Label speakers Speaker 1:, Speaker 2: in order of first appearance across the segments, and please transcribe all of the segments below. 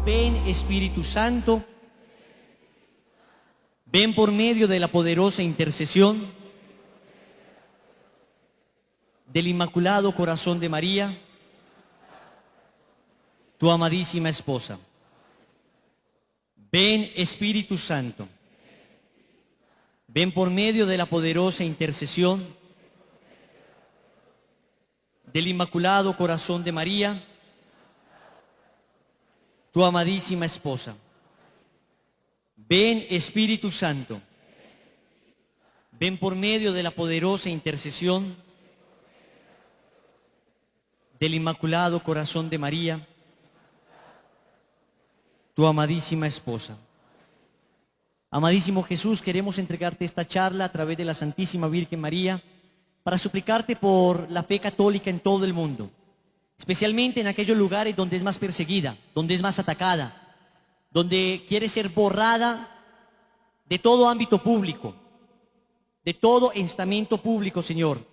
Speaker 1: Ven Espíritu Santo, ven por medio de la poderosa intercesión del Inmaculado Corazón de María, tu amadísima esposa. Ven Espíritu Santo, ven por medio de la poderosa intercesión del Inmaculado Corazón de María, tu amadísima esposa. Ven Espíritu Santo, ven por medio de la poderosa intercesión del Inmaculado Corazón de María, tu amadísima esposa. Amadísimo Jesús, queremos entregarte esta charla a través de la Santísima Virgen María para suplicarte por la fe católica en todo el mundo, especialmente en aquellos lugares donde es más perseguida, donde es más atacada, donde quiere ser borrada de todo ámbito público, de todo estamento público, Señor.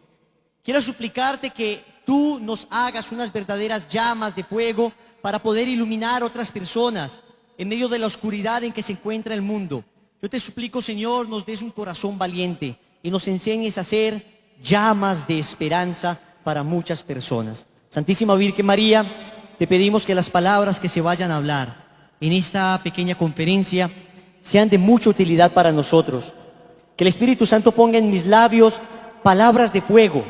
Speaker 1: Quiero suplicarte que tú nos hagas unas verdaderas llamas de fuego para poder iluminar a otras personas en medio de la oscuridad en que se encuentra el mundo. Yo te suplico, Señor, nos des un corazón valiente y nos enseñes a ser llamas de esperanza para muchas personas. Santísima Virgen María, te pedimos que las palabras que se vayan a hablar en esta pequeña conferencia sean de mucha utilidad para nosotros. Que el Espíritu Santo ponga en mis labios palabras de fuego,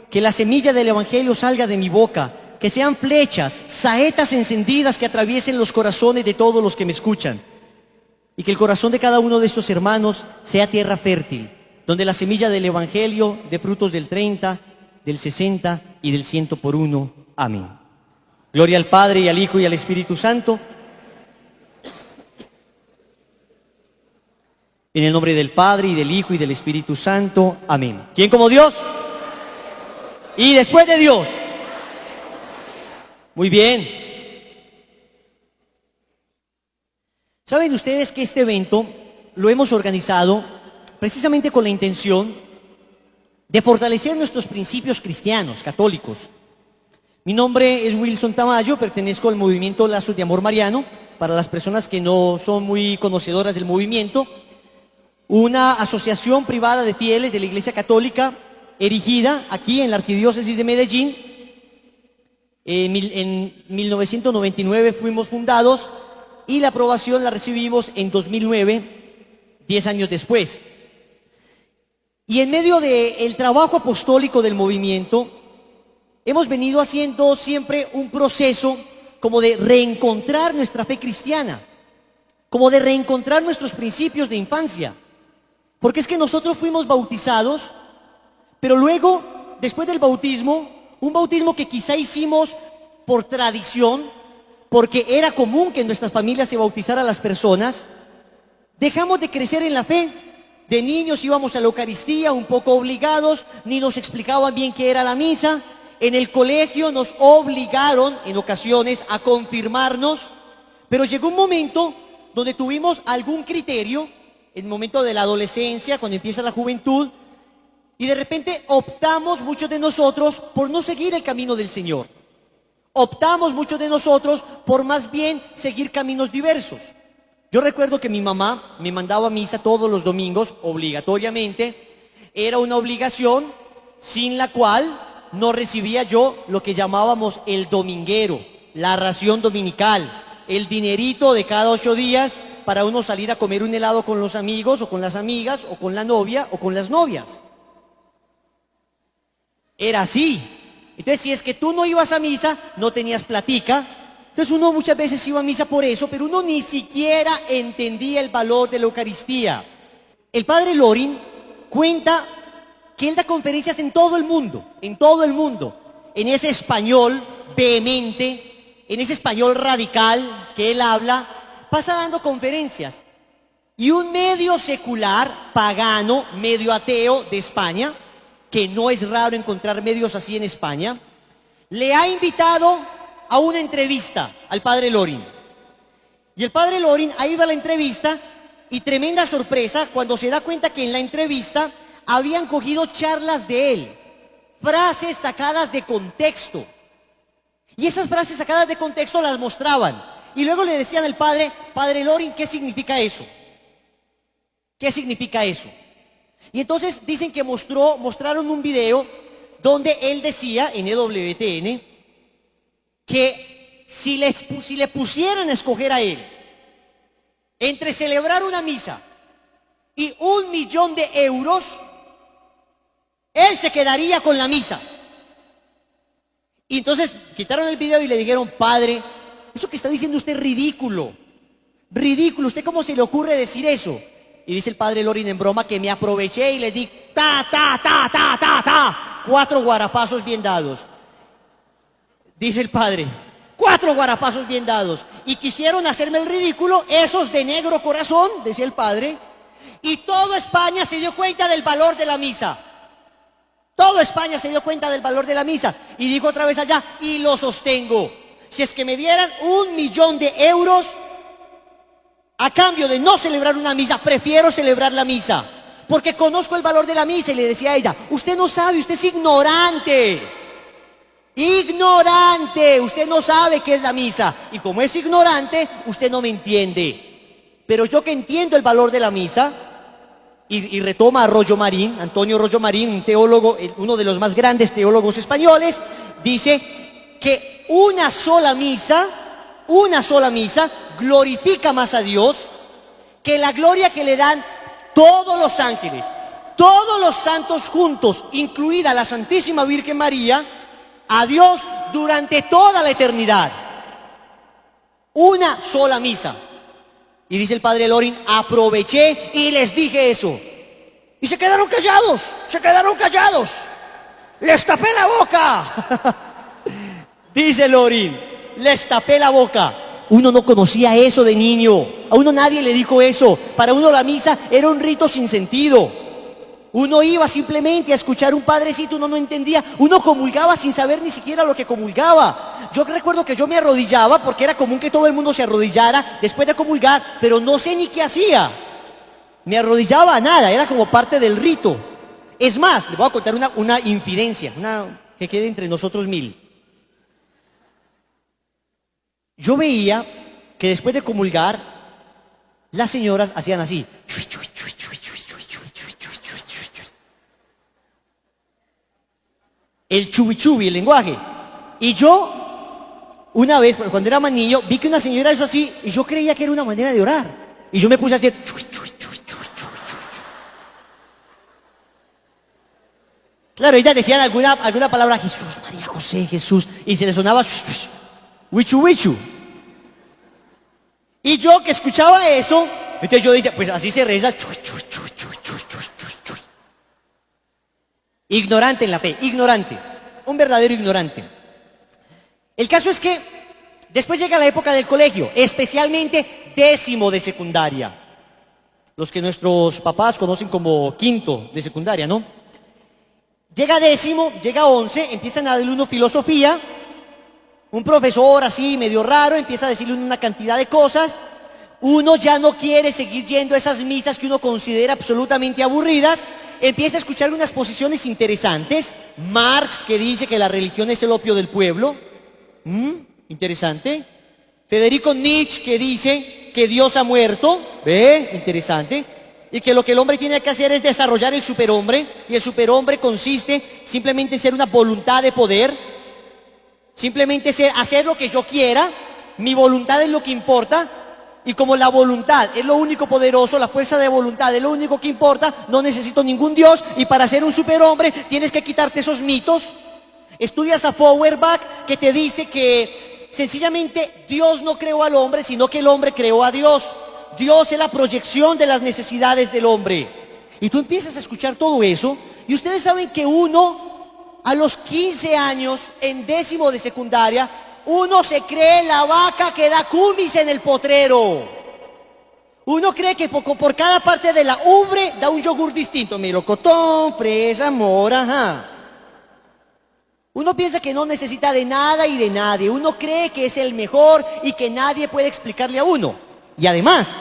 Speaker 1: que la semilla del Evangelio salga de mi boca, que sean flechas, saetas encendidas que atraviesen los corazones de todos los que me escuchan. Y que el corazón de cada uno de estos hermanos sea tierra fértil, donde la semilla del Evangelio dé frutos del 30, del 60 y del 100 por uno. Amén. Gloria al Padre, y al Hijo, y al Espíritu Santo. En el nombre del Padre, y del Hijo, y del Espíritu Santo. Amén. ¿Quién como Dios? Y después de Dios. Muy bien. ¿Saben ustedes que este evento lo hemos organizado precisamente con la intención de fortalecer nuestros principios cristianos, católicos? Mi nombre es Wilson Tamayo, pertenezco al movimiento Lazos de Amor Mariano, para las personas que no son muy conocedoras del movimiento, una asociación privada de fieles de la Iglesia Católica, erigida aquí en la Arquidiócesis de Medellín. En 1999 fuimos fundados y la aprobación la recibimos en 2009, 10 años después. Y en medio del trabajo apostólico del movimiento, hemos venido haciendo siempre un proceso como de reencontrar nuestra fe cristiana, como de reencontrar nuestros principios de infancia. Porque es que nosotros fuimos bautizados, pero luego, después del bautismo, un bautismo que quizá hicimos por tradición, porque era común que en nuestras familias se bautizaran a las personas, dejamos de crecer en la fe. De niños íbamos a la Eucaristía un poco obligados, ni nos explicaban bien qué era la misa. En el colegio nos obligaron en ocasiones a confirmarnos, pero llegó un momento donde tuvimos algún criterio, en el momento de la adolescencia, cuando empieza la juventud, y de repente optamos muchos de nosotros por no seguir el camino del Señor. Optamos muchos de nosotros por más bien seguir caminos diversos. Yo recuerdo que mi mamá me mandaba a misa todos los domingos, obligatoriamente. Era una obligación sin la cual no recibía yo lo que llamábamos el dominguero, la ración dominical, el dinerito de cada 8 días para uno salir a comer un helado con los amigos o con las amigas o con la novia o con las novias. Era así. Entonces, si es que tú no ibas a misa, no tenías platica. Entonces uno muchas veces iba a misa por eso, pero uno ni siquiera entendía el valor de la Eucaristía. El padre Lorin cuenta que él da conferencias en todo el mundo, en ese español vehemente, en ese español radical que él habla, pasa dando conferencias. Y un medio secular, pagano, medio ateo de España, que no es raro encontrar medios así en España, le ha invitado a una entrevista al padre Lorin. Y el padre Lorin ahí va a la entrevista y tremenda sorpresa cuando se da cuenta que en la entrevista habían cogido charlas de él, frases sacadas de contexto. Y esas frases sacadas de contexto las mostraban. Y luego le decían al padre, Padre Lorin, ¿qué significa eso? ¿Qué significa eso? Y entonces dicen que mostraron un video donde él decía en EWTN que si le pusieran a escoger a él entre celebrar una misa y 1 millón de euros, él se quedaría con la misa. Y entonces quitaron el video y le dijeron, padre, eso que está diciendo usted es ridículo. Ridículo, ¿usted cómo se le ocurre decir eso? Y dice el padre Lorin en broma que me aproveché y le di 4 guarapazos bien dados. Dice el padre, 4 guarapazos bien dados. Y quisieron hacerme el ridículo, esos de negro corazón, decía el padre. Y toda España se dio cuenta del valor de la misa. Toda España se dio cuenta del valor de la misa. Y dijo otra vez allá, y lo sostengo. Si es que me dieran 1 millón de euros a cambio de no celebrar una misa, prefiero celebrar la misa. Porque conozco el valor de la misa. Y le decía a ella, usted no sabe, usted es ignorante. Ignorante, usted no sabe qué es la misa. Y como es ignorante, usted no me entiende. Pero yo que entiendo el valor de la misa, y retoma a Rollo Marín, Antonio Rollo Marín, un teólogo, uno de los más grandes teólogos españoles, dice que una sola misa glorifica más a Dios que la gloria que le dan todos los ángeles, todos los santos juntos, incluida la Santísima Virgen María, a Dios durante toda la eternidad. Una sola misa. Y dice el padre Lorin, aproveché y les dije eso. Y se quedaron callados. Les tapé la boca. Dice Lorin, les tapé la boca. Uno no conocía eso de niño. A uno nadie le dijo eso. Para uno la misa era un rito sin sentido. Uno iba simplemente a escuchar un padrecito, uno no entendía. Uno comulgaba sin saber ni siquiera lo que comulgaba. Yo recuerdo que yo me arrodillaba porque era común que todo el mundo se arrodillara después de comulgar, pero no sé ni qué hacía. Me arrodillaba a nada, era como parte del rito. Es más, le voy a contar una infidencia, que quede entre nosotros 1000. Yo veía que después de comulgar, las señoras hacían así. El chubi, el lenguaje. Y yo, una vez, cuando era más niño, vi que una señora hizo así, y yo creía que era una manera de orar. Y yo me puse a hacer... Claro, ellas decían alguna palabra, Jesús, María, José, Jesús, y se le sonaba... Wichu. Y yo que escuchaba eso, entonces yo decía, pues así se reza. Ignorante en la fe, ignorante, un verdadero ignorante. El caso es que después llega la época del colegio, especialmente 10º de secundaria. Los que nuestros papás conocen como 5º de secundaria, ¿no? Llega 10º, llega 11, empiezan a darle uno filosofía. Un profesor así medio raro empieza a decirle una cantidad de cosas. Uno ya no quiere seguir yendo a esas misas que uno considera absolutamente aburridas. Empieza a escuchar unas posiciones interesantes. Marx, que dice que la religión es el opio del pueblo. Interesante. Federico Nietzsche, que dice que Dios ha muerto. ¿Ve? Interesante. Y que lo que el hombre tiene que hacer es desarrollar el superhombre. Y el superhombre consiste simplemente en ser una voluntad de poder. Simplemente hacer lo que yo quiera. Mi voluntad es lo que importa. Y como la voluntad es lo único poderoso, la fuerza de voluntad es lo único que importa, no necesito ningún Dios. Y para ser un superhombre tienes que quitarte esos mitos. Estudias a Feuerbach, que te dice que sencillamente Dios no creó al hombre, sino que el hombre creó a Dios. Dios es la proyección de las necesidades del hombre. Y tú empiezas a escuchar todo eso. Y ustedes saben que uno, a los 15 años, en 10º de secundaria, uno se cree la vaca que da cumis en el potrero. Uno cree que por cada parte de la ubre da un yogur distinto. Melocotón, fresa, mora, ajá. Uno piensa que no necesita de nada y de nadie. Uno cree que es el mejor y que nadie puede explicarle a uno. Y además,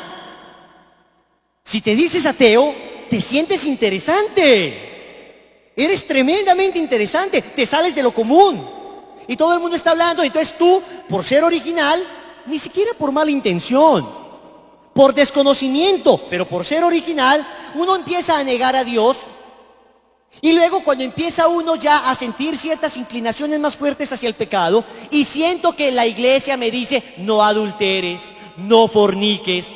Speaker 1: si te dices ateo, te sientes interesante. Eres tremendamente interesante. Te sales de lo común. Y todo el mundo está hablando, entonces tú, por ser original, ni siquiera por mala intención, por desconocimiento, pero por ser original, uno empieza a negar a Dios. Y luego cuando empieza uno ya a sentir ciertas inclinaciones más fuertes hacia el pecado, y siento que la iglesia me dice, no adulteres, no forniques.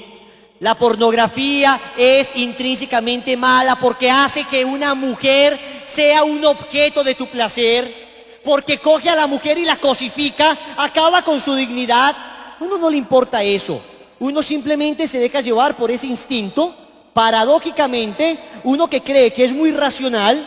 Speaker 1: La pornografía es intrínsecamente mala porque hace que una mujer sea un objeto de tu placer, porque coge a la mujer y la cosifica, acaba con su dignidad. A uno no le importa eso, uno simplemente se deja llevar por ese instinto. Paradójicamente, uno que cree que es muy racional,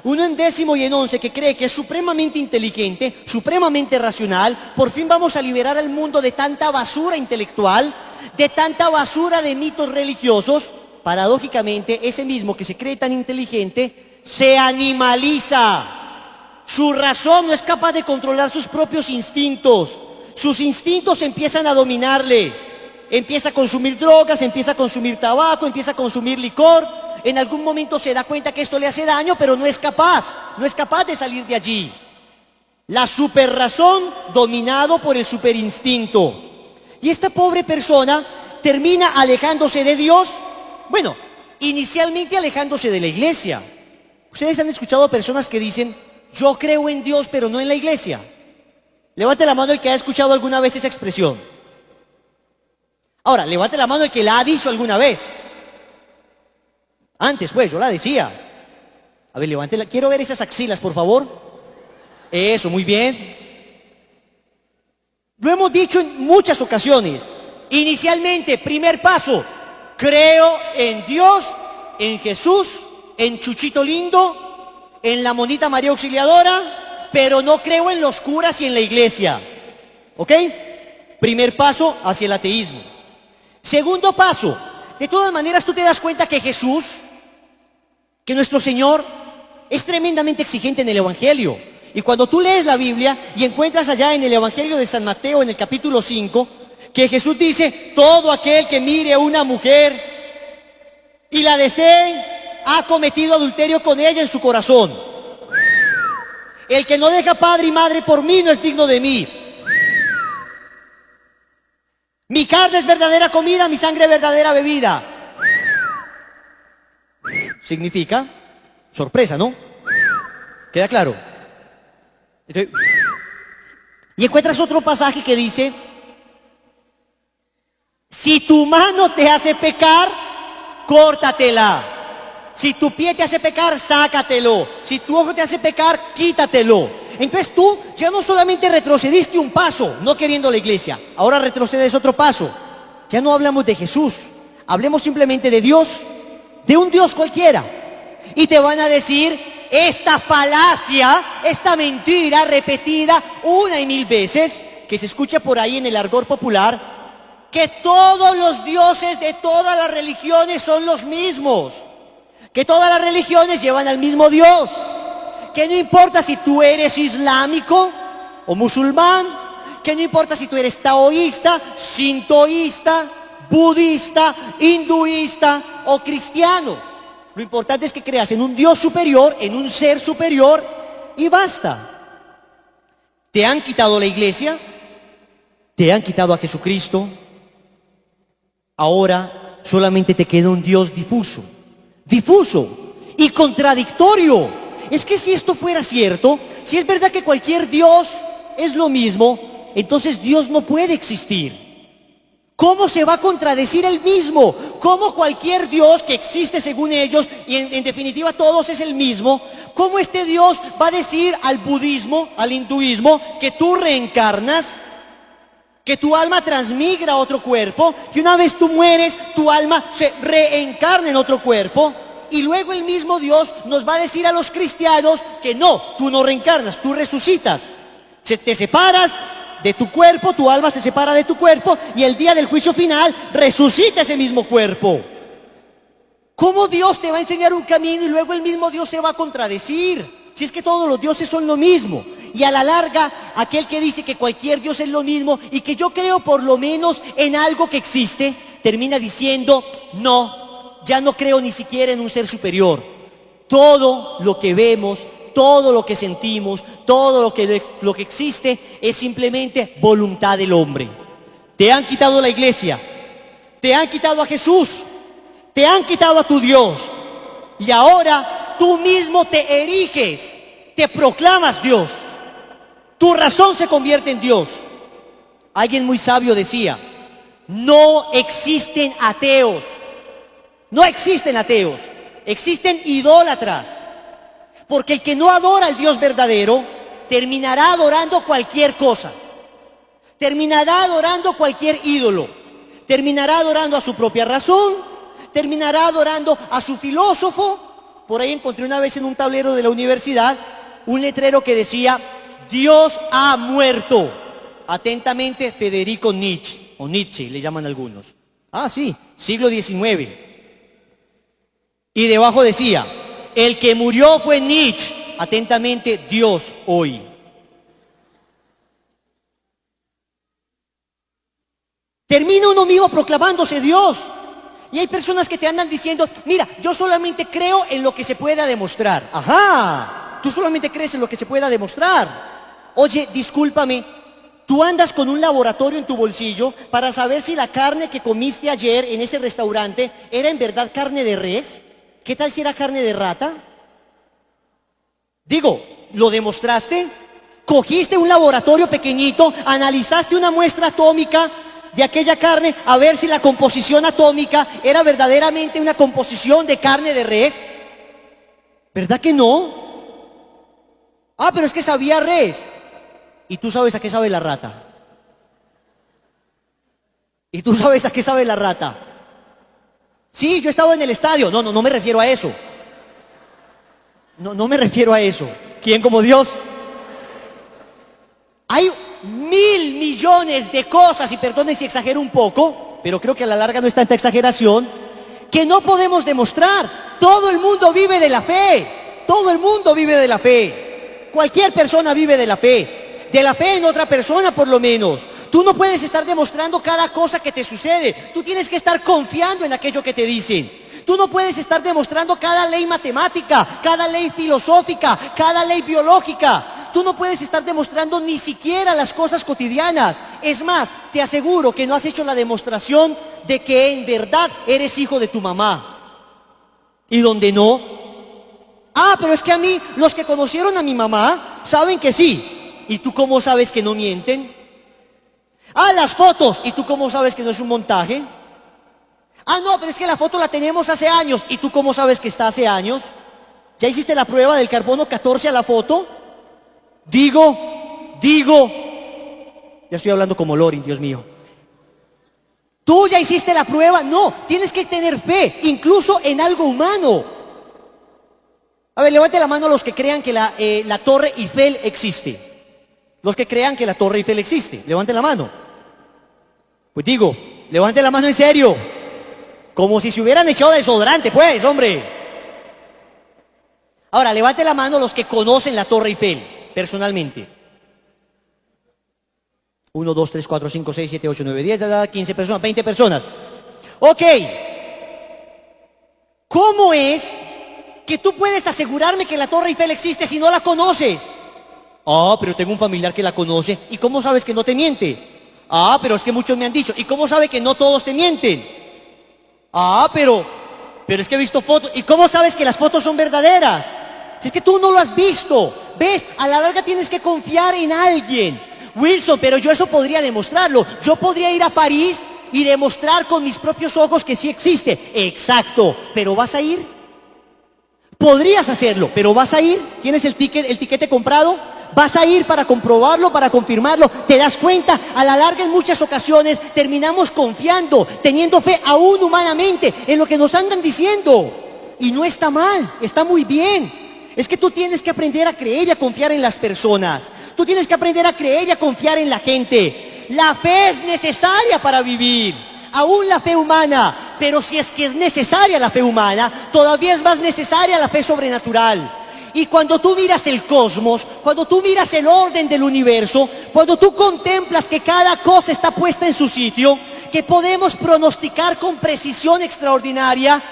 Speaker 1: uno en 10º y en 11 que cree que es supremamente inteligente, supremamente racional, por fin vamos a liberar al mundo de tanta basura intelectual, de tanta basura de mitos religiosos. Paradójicamente, ese mismo que se cree tan inteligente, se animaliza. Su razón no es capaz de controlar sus propios instintos. Sus instintos empiezan a dominarle. Empieza a consumir drogas, empieza a consumir tabaco, empieza a consumir licor. En algún momento se da cuenta que esto le hace daño, pero no es capaz de salir de allí. La superrazón dominado por el superinstinto. Y esta pobre persona termina alejándose de Dios. Bueno, inicialmente alejándose de la iglesia. Ustedes han escuchado personas que dicen, yo creo en Dios, pero no en la iglesia. Levante la mano el que ha escuchado alguna vez esa expresión. Ahora, levante la mano el que la ha dicho alguna vez. Antes, pues, yo la decía. A ver, levántela. Quiero ver esas axilas, por favor. Eso, muy bien. Lo hemos dicho en muchas ocasiones. Inicialmente, primer paso. Creo en Dios, en Jesús, en Chuchito Lindo, en la monita María Auxiliadora, pero no creo en los curas y en la iglesia. ¿Ok? Primer paso hacia el ateísmo. Segundo paso. De todas maneras, tú te das cuenta que Jesús, que nuestro Señor, es tremendamente exigente en el Evangelio. Y cuando tú lees la Biblia y encuentras allá en el Evangelio de San Mateo, en el capítulo 5, que Jesús dice, todo aquel que mire a una mujer y la desee, ha cometido adulterio con ella en su corazón. El que no deja padre y madre por mí no es digno de mí. Mi carne es verdadera comida, mi sangre es verdadera bebida. Significa, sorpresa, ¿no? ¿Queda claro? Entonces, y encuentras otro pasaje que dice, si tu mano te hace pecar, córtatela. Si tu pie te hace pecar, sácatelo. Si tu ojo te hace pecar, quítatelo. Entonces tú ya no solamente retrocediste un paso, no queriendo la iglesia, ahora retrocedes otro paso. Ya no hablamos de Jesús, hablemos simplemente de Dios, de un Dios cualquiera. Y te van a decir esta falacia, esta mentira repetida 1 y 1000 veces, que se escucha por ahí en el argot popular, que todos los dioses de todas las religiones son los mismos, que todas las religiones llevan al mismo Dios, que no importa si tú eres islámico o musulmán, que no importa si tú eres taoísta, sintoísta, budista, hinduista o cristiano. Lo importante es que creas en un Dios superior, en un ser superior, y basta. Te han quitado la iglesia, te han quitado a Jesucristo, ahora solamente te queda un Dios difuso y contradictorio. Es que si esto fuera cierto, si es verdad que cualquier Dios es lo mismo, entonces Dios no puede existir. ¿Cómo se va a contradecir él mismo? ¿Cómo cualquier Dios que existe según ellos, y en definitiva todos es el mismo, cómo este Dios va a decir al budismo, al hinduismo, que tú reencarnas, que tu alma transmigra a otro cuerpo, que una vez tú mueres, tu alma se reencarna en otro cuerpo? Y luego el mismo Dios nos va a decir a los cristianos que no, tú no reencarnas, tú resucitas. Te separas de tu cuerpo, tu alma se separa de tu cuerpo y el día del juicio final resucita ese mismo cuerpo. ¿Cómo Dios te va a enseñar un camino y luego el mismo Dios se va a contradecir? Si es que todos los dioses son lo mismo. Y a la larga, aquel que dice que cualquier Dios es lo mismo y que yo creo por lo menos en algo que existe, termina diciendo, no, ya no creo ni siquiera en un ser superior. Todo lo que vemos, todo lo que sentimos, todo lo que existe es simplemente voluntad del hombre. Te han quitado la iglesia, te han quitado a Jesús, te han quitado a tu Dios. Y ahora tú mismo te eriges, te proclamas Dios. Tu razón se convierte en Dios. Alguien muy sabio decía, no existen ateos. No existen ateos, existen idólatras. Porque el que no adora al Dios verdadero terminará adorando cualquier cosa. Terminará adorando cualquier ídolo. Terminará adorando a su propia razón. Terminará adorando a su filósofo. Por ahí encontré una vez en un tablero de la universidad un letrero que decía, Dios ha muerto. Atentamente, Federico Nietzsche, o Nietzsche le llaman algunos. Ah, sí, siglo XIX. Y debajo decía, el que murió fue Nietzsche. Atentamente, Dios hoy. Termina uno mismo proclamándose Dios. Y hay personas que te andan diciendo, mira, yo solamente creo en lo que se pueda demostrar. Ajá, tú solamente crees en lo que se pueda demostrar. Oye, discúlpame, tú andas con un laboratorio en tu bolsillo para saber si la carne que comiste ayer en ese restaurante era en verdad carne de res. ¿Qué tal si era carne de rata? Digo, ¿lo demostraste? ¿Cogiste un laboratorio pequeñito, analizaste una muestra atómica de aquella carne a ver si la composición atómica era verdaderamente una composición de carne de res? ¿Verdad que no? Ah, pero es que sabía a res. ¿Y tú sabes a qué sabe la rata? ¿Y tú sabes a qué sabe la rata? Sí, yo he estado en el estadio. No me refiero a eso. No me refiero a eso. ¿Quién como Dios? Hay 1.000 millones de cosas, y perdone si exagero un poco, pero creo que a la larga no es tanta exageración, que no podemos demostrar. Todo el mundo vive de la fe. Todo el mundo vive de la fe. Cualquier persona vive de la fe. De la fe en otra persona por lo menos. Tú no puedes estar demostrando cada cosa que te sucede. Tú tienes que estar confiando en aquello que te dicen. Tú no puedes estar demostrando cada ley matemática, cada ley filosófica, cada ley biológica. Tú no puedes estar demostrando ni siquiera las cosas cotidianas. Es más, te aseguro que no has hecho la demostración de que en verdad eres hijo de tu mamá. ¿Y donde no? Ah, pero es que a mí, los que conocieron a mi mamá, saben que sí. ¿Y tú cómo sabes que no mienten? Ah, las fotos. ¿Y tú cómo sabes que no es un montaje? Ah, no, pero es que la foto la tenemos hace años. ¿Y tú cómo sabes que está hace años? ¿Ya hiciste la prueba del carbono 14 a la foto? Digo, ya estoy hablando como Lorin, Dios mío. ¿Tú ya hiciste la prueba? No, tienes que tener fe, incluso en algo humano. A ver, levante la mano los que crean que la Torre Eiffel existe. Los que crean que la Torre Eiffel existe, levante la mano. Pues digo, levante la mano en serio. Como si se hubieran echado desodorante, pues, hombre. Ahora, levante la mano los que conocen la Torre Eiffel, personalmente. 1, 2, 3, 4, 5, 6, 7, 8, 9, 10, 15 personas, 20 personas. Ok. ¿Cómo es que tú puedes asegurarme que la Torre Eiffel existe si no la conoces? Ah, pero tengo un familiar que la conoce. ¿Y cómo sabes que no te miente? Ah, pero es que muchos me han dicho. ¿Y cómo sabe que no todos te mienten? Ah, pero es que he visto fotos. ¿Y cómo sabes que las fotos son verdaderas? Si es que tú no lo has visto. ¿Ves? A la larga tienes que confiar en alguien. Wilson, pero yo eso podría demostrarlo. Yo podría ir a París y demostrar con mis propios ojos que sí existe. Exacto. ¿Pero vas a ir? Podrías hacerlo, pero ¿vas a ir? ¿Tienes el tiquete comprado? ¿Vas a ir para comprobarlo, para confirmarlo? ¿Te das cuenta? A la larga en muchas ocasiones terminamos confiando, teniendo fe aún humanamente en lo que nos andan diciendo. Y no está mal, está muy bien. Es que tú tienes que aprender a creer y a confiar en las personas. Tú tienes que aprender a creer y a confiar en la gente. La fe es necesaria para vivir, aún la fe humana. Pero si es que es necesaria la fe humana, todavía es más necesaria la fe sobrenatural. Y cuando tú miras el cosmos, cuando tú miras el orden del universo, cuando tú contemplas que cada cosa está puesta en su sitio, que podemos pronosticar con precisión extraordinaria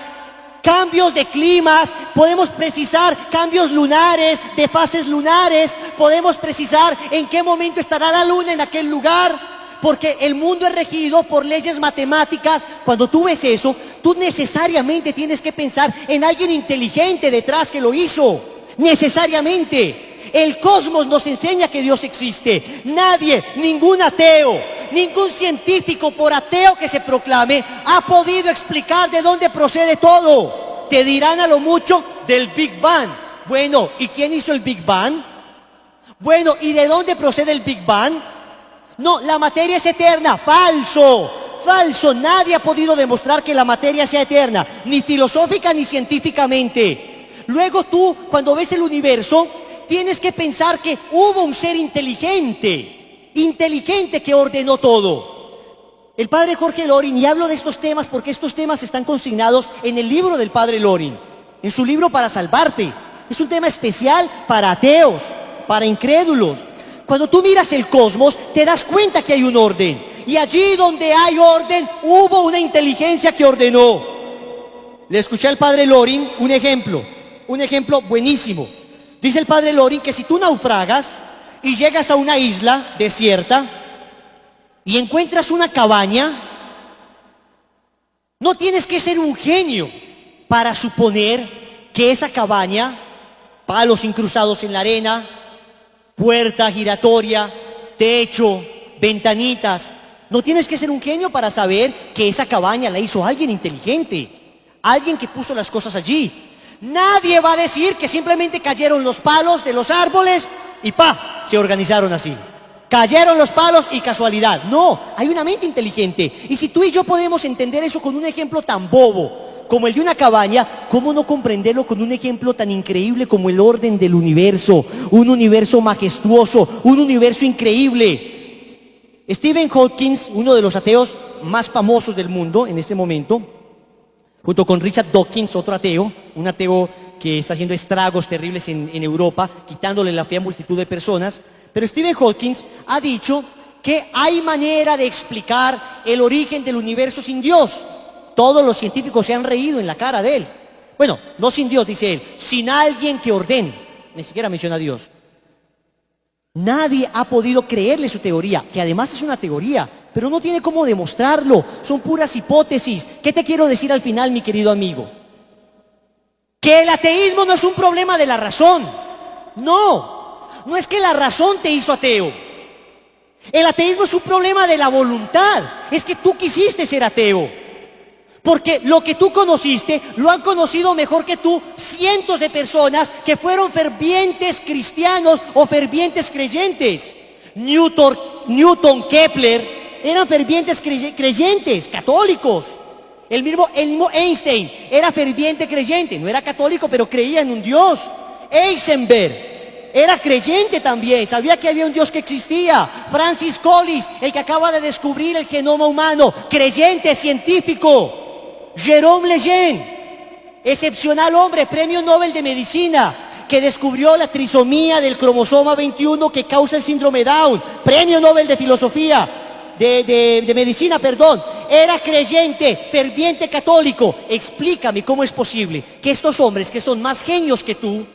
Speaker 1: cambios de climas, podemos precisar cambios lunares, de fases lunares, podemos precisar en qué momento estará la luna en aquel lugar, porque el mundo es regido por leyes matemáticas. Cuando tú ves eso, tú necesariamente tienes que pensar en alguien inteligente detrás que lo hizo. Necesariamente. El cosmos nos enseña que Dios existe. Nadie, ningún ateo, ningún científico, por ateo que se proclame, ha podido explicar de dónde procede todo. Te dirán a lo mucho del Big Bang. Bueno, ¿y quién hizo el Big Bang? Bueno, ¿y de dónde procede el Big Bang? No, la materia es eterna. Falso, falso. Nadie ha podido demostrar que la materia sea eterna, ni filosófica ni científicamente. Luego tú, cuando ves el universo, tienes que pensar que hubo un ser inteligente que ordenó todo. El padre Jorge Loring, y hablo de estos temas porque estos temas están consignados en el libro del padre Loring, en su libro Para Salvarte. Es un tema especial para ateos, para incrédulos. Cuando tú miras el cosmos, te das cuenta que hay un orden. Y allí donde hay orden, hubo una inteligencia que ordenó. Le escuché al padre Loring un ejemplo buenísimo. Dice el padre Loring que si tú naufragas y llegas a una isla desierta y encuentras una cabaña, no tienes que ser un genio para suponer que esa cabaña, palos incrustados en la arena, puerta giratoria, techo, ventanitas, no tienes que ser un genio para saber que esa cabaña la hizo alguien inteligente, alguien que puso las cosas allí. Nadie va a decir que simplemente cayeron los palos de los árboles y ¡pa! Se organizaron así. Cayeron los palos y casualidad. No, hay una mente inteligente. Y si tú y yo podemos entender eso con un ejemplo tan bobo como el de una cabaña, ¿cómo no comprenderlo con un ejemplo tan increíble como el orden del universo? Un universo majestuoso, un universo increíble. Stephen Hawking, uno de los ateos más famosos del mundo en este momento, junto con Richard Dawkins, otro ateo, un ateo que está haciendo estragos terribles en Europa, quitándole la fe a multitud de personas. Pero Stephen Hawking ha dicho que hay manera de explicar el origen del universo sin Dios. Todos los científicos se han reído en la cara de él. Bueno, no sin Dios, dice él, sin alguien que ordene. Ni siquiera menciona a Dios. Nadie ha podido creerle su teoría, que además es una teoría, pero no tiene cómo demostrarlo. Son puras hipótesis. ¿Qué te quiero decir al final, mi querido amigo? Que el ateísmo no es un problema de la razón. No es que la razón te hizo ateo. El ateísmo es un problema de la voluntad. Es que tú quisiste ser ateo. Porque lo que tú conociste, lo han conocido mejor que tú cientos de personas que fueron fervientes cristianos o fervientes creyentes. Newton, Kepler, eran fervientes creyentes, católicos. El mismo Einstein era ferviente creyente, no era católico, pero creía en un Dios. Heisenberg era creyente también, sabía que había un Dios que existía. Francis Collins, el que acaba de descubrir el genoma humano, creyente, científico. Jerome Lejeune, excepcional hombre, premio Nobel de Medicina, que descubrió la trisomía del cromosoma 21 que causa el síndrome Down, premio Nobel de Filosofía, de Medicina, perdón. Era creyente, ferviente católico. Explícame cómo es posible que estos hombres, que son más genios que tú,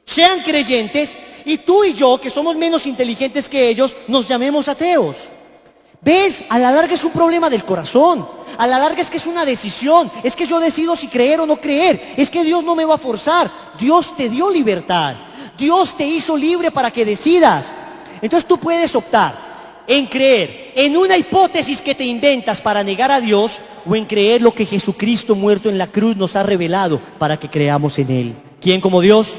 Speaker 1: sean creyentes, y tú y yo, que somos menos inteligentes que ellos, nos llamemos ateos. ¿Ves? A la larga es un problema del corazón. A la larga es que es una decisión. Es que yo decido si creer o no creer. Es que Dios no me va a forzar. Dios te dio libertad. Dios te hizo libre para que decidas. Entonces tú puedes optar en creer en una hipótesis que te inventas para negar a Dios, o en creer lo que Jesucristo muerto en la cruz nos ha revelado para que creamos en Él. ¿Quién como Dios?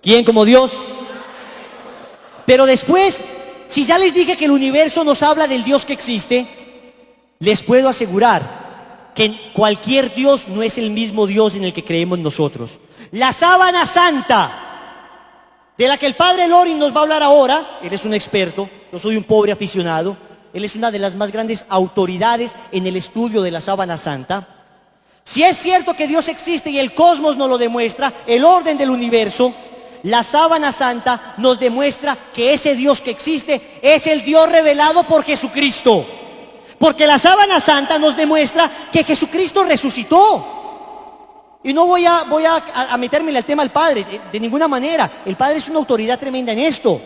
Speaker 1: ¿Quién como Dios? Pero después, si ya les dije que el universo nos habla del Dios que existe, les puedo asegurar que cualquier Dios no es el mismo Dios en el que creemos nosotros. La sábana santa, de la que el padre Loring nos va a hablar ahora, él es un experto, yo soy un pobre aficionado, él es una de las más grandes autoridades en el estudio de la sábana santa. Si es cierto que Dios existe y el cosmos nos lo demuestra, el orden del universo, la sábana santa nos demuestra que ese Dios que existe es el Dios revelado por Jesucristo. Porque la sábana santa nos demuestra que Jesucristo resucitó. Y no voy a meterme en el tema del Padre, de ninguna manera. El Padre es una autoridad tremenda en esto.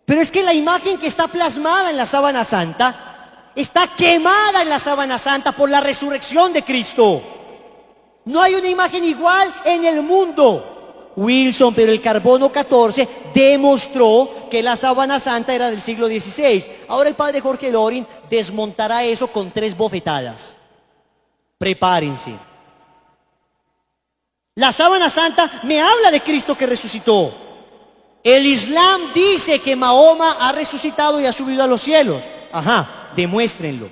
Speaker 1: Pero es que la imagen que está plasmada en la sábana santa está quemada en la sábana santa por la resurrección de Cristo. No hay una imagen igual en el mundo. Wilson, pero el carbono 14 demostró que la sábana santa era del siglo XVI. Ahora el padre Jorge Loring desmontará eso con 3 bofetadas. Prepárense. La sábana santa me habla de Cristo que resucitó. El Islam dice que Mahoma ha resucitado y ha subido a los cielos. Ajá, demuéstrenlo.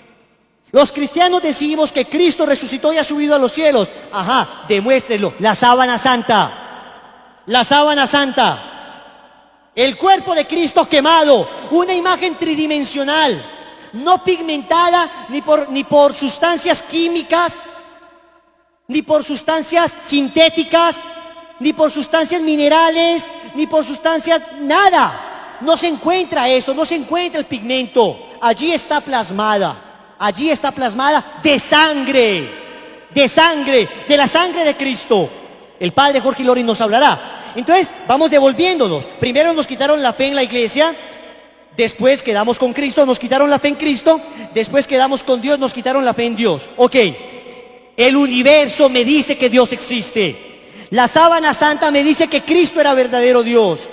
Speaker 1: Los cristianos decimos que Cristo resucitó y ha subido a los cielos. Ajá, demuéstrenlo. La sábana santa. La sábana santa. El cuerpo de Cristo quemado. Una imagen tridimensional. No pigmentada ni por sustancias químicas, ni por sustancias sintéticas, ni por sustancias minerales, ni por sustancias, nada. No se encuentra eso, no se encuentra el pigmento. Allí está plasmada de sangre, de la sangre de Cristo. El padre Jorge Loring nos hablará. Entonces, vamos devolviéndonos. Primero nos quitaron la fe en la iglesia, después quedamos con Cristo, nos quitaron la fe en Cristo, después quedamos con Dios, nos quitaron la fe en Dios. Ok, el universo me dice que Dios existe. La sábana santa me dice que Cristo era verdadero Dios.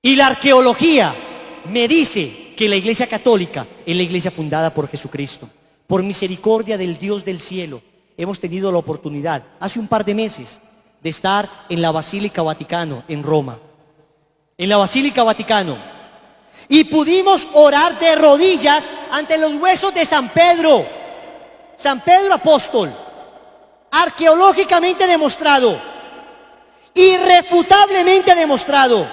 Speaker 1: Y la arqueología me dice que la iglesia católica es la iglesia fundada por Jesucristo. Por misericordia del Dios del cielo, hemos tenido la oportunidad, hace un par de meses, de estar en la Basílica Vaticano, en Roma. En la Basílica Vaticano. Y pudimos orar de rodillas ante los huesos de San Pedro. San Pedro apóstol. Arqueológicamente demostrado. Irrefutablemente demostrado.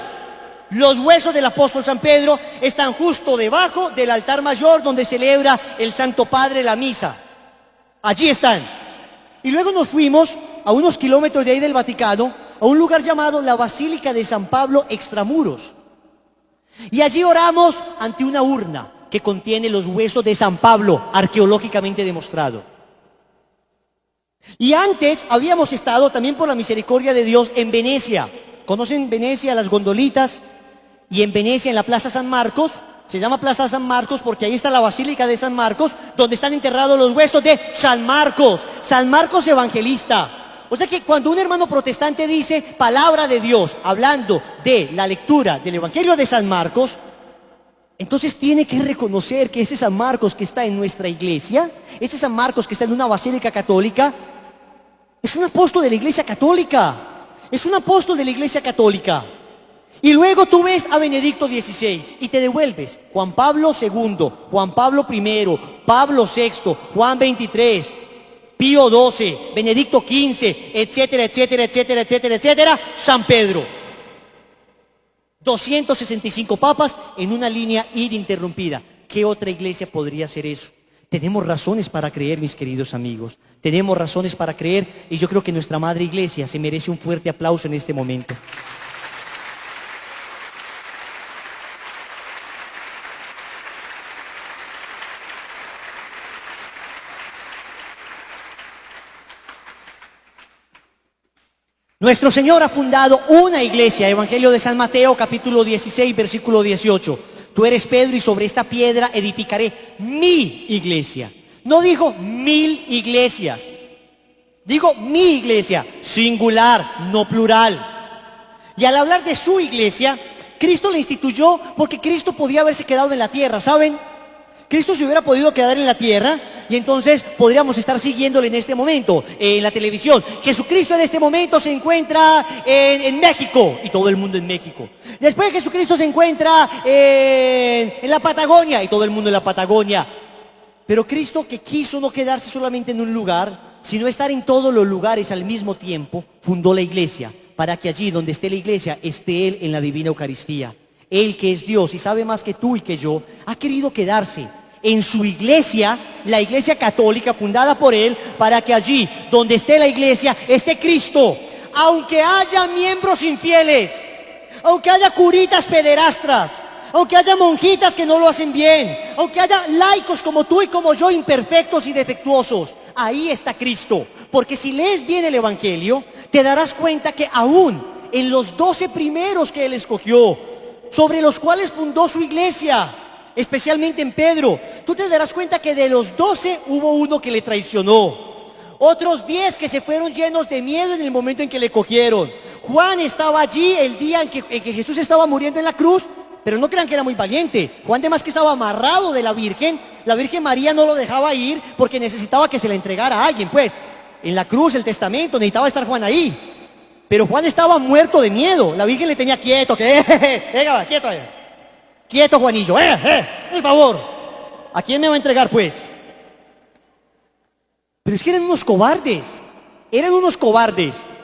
Speaker 1: Los huesos del apóstol San Pedro están justo debajo del altar mayor donde celebra el Santo Padre la misa. Allí están. Y luego nos fuimos a unos kilómetros de ahí del Vaticano, a un lugar llamado la Basílica de San Pablo Extramuros. Y allí oramos ante una urna que contiene los huesos de San Pablo, arqueológicamente demostrado. Y antes habíamos estado también por la misericordia de Dios en Venecia. ¿Conocen Venecia, las gondolitas? Y en Venecia, en la Plaza San Marcos, se llama Plaza San Marcos porque ahí está la Basílica de San Marcos, donde están enterrados los huesos de San Marcos evangelista. O sea que cuando un hermano protestante dice palabra de Dios, hablando de la lectura del Evangelio de San Marcos, entonces tiene que reconocer que ese San Marcos que está en nuestra iglesia, ese San Marcos que está en una basílica católica, es un apóstol de la iglesia católica. Es un apóstol de la iglesia católica. Y luego tú ves a Benedicto XVI y te devuelves. Juan Pablo II, Juan Pablo I, Pablo VI, Juan XXIII, Pío XII, Benedicto XV, etcétera, etcétera, etcétera, etcétera, etcétera, San Pedro. 265 papas en una línea ininterrumpida. ¿Qué otra iglesia podría hacer eso? Tenemos razones para creer, mis queridos amigos. Tenemos razones para creer y yo creo que nuestra madre iglesia se merece un fuerte aplauso en este momento. Nuestro Señor ha fundado una iglesia, Evangelio de San Mateo, capítulo 16, versículo 18. Tú eres Pedro y sobre esta piedra edificaré mi iglesia. No dijo 1000 iglesias. Digo mi iglesia, singular, no plural. Y al hablar de su iglesia, Cristo la instituyó porque Cristo podía haberse quedado en la tierra, ¿saben? Cristo se hubiera podido quedar en la tierra y entonces podríamos estar siguiéndole en este momento en la televisión. Jesucristo en este momento se encuentra en México y todo el mundo en México. Después Jesucristo se encuentra en la Patagonia y todo el mundo en la Patagonia. Pero Cristo, que quiso no quedarse solamente en un lugar, sino estar en todos los lugares al mismo tiempo, fundó la iglesia para que allí donde esté la iglesia esté Él en la divina Eucaristía. Él, que es Dios y sabe más que tú y que yo, ha querido quedarse en su iglesia, la iglesia católica fundada por Él, para que allí donde esté la iglesia esté Cristo. Aunque haya miembros infieles, aunque haya curitas pederastras, aunque haya monjitas que no lo hacen bien, aunque haya laicos como tú y como yo, imperfectos y defectuosos, ahí está Cristo. Porque si lees bien el Evangelio, te darás cuenta que aún en los 12 primeros que Él escogió, sobre los cuales fundó su iglesia, especialmente en Pedro. Tú te darás cuenta que de los 12 hubo uno que le traicionó, otros 10 que se fueron llenos de miedo en el momento en que le cogieron. Juan estaba allí el día en que Jesús estaba muriendo en la cruz, pero no crean que era muy valiente. Juan, además, que estaba amarrado de la Virgen María no lo dejaba ir porque necesitaba que se la entregara a alguien. Pues en la cruz, el testamento, necesitaba estar Juan ahí. Pero Juan estaba muerto de miedo. La Virgen le tenía quieto, venga, quieto, quieto, Juanillo, por favor. ¿A quién me va a entregar, pues? Pero es que eran unos cobardes.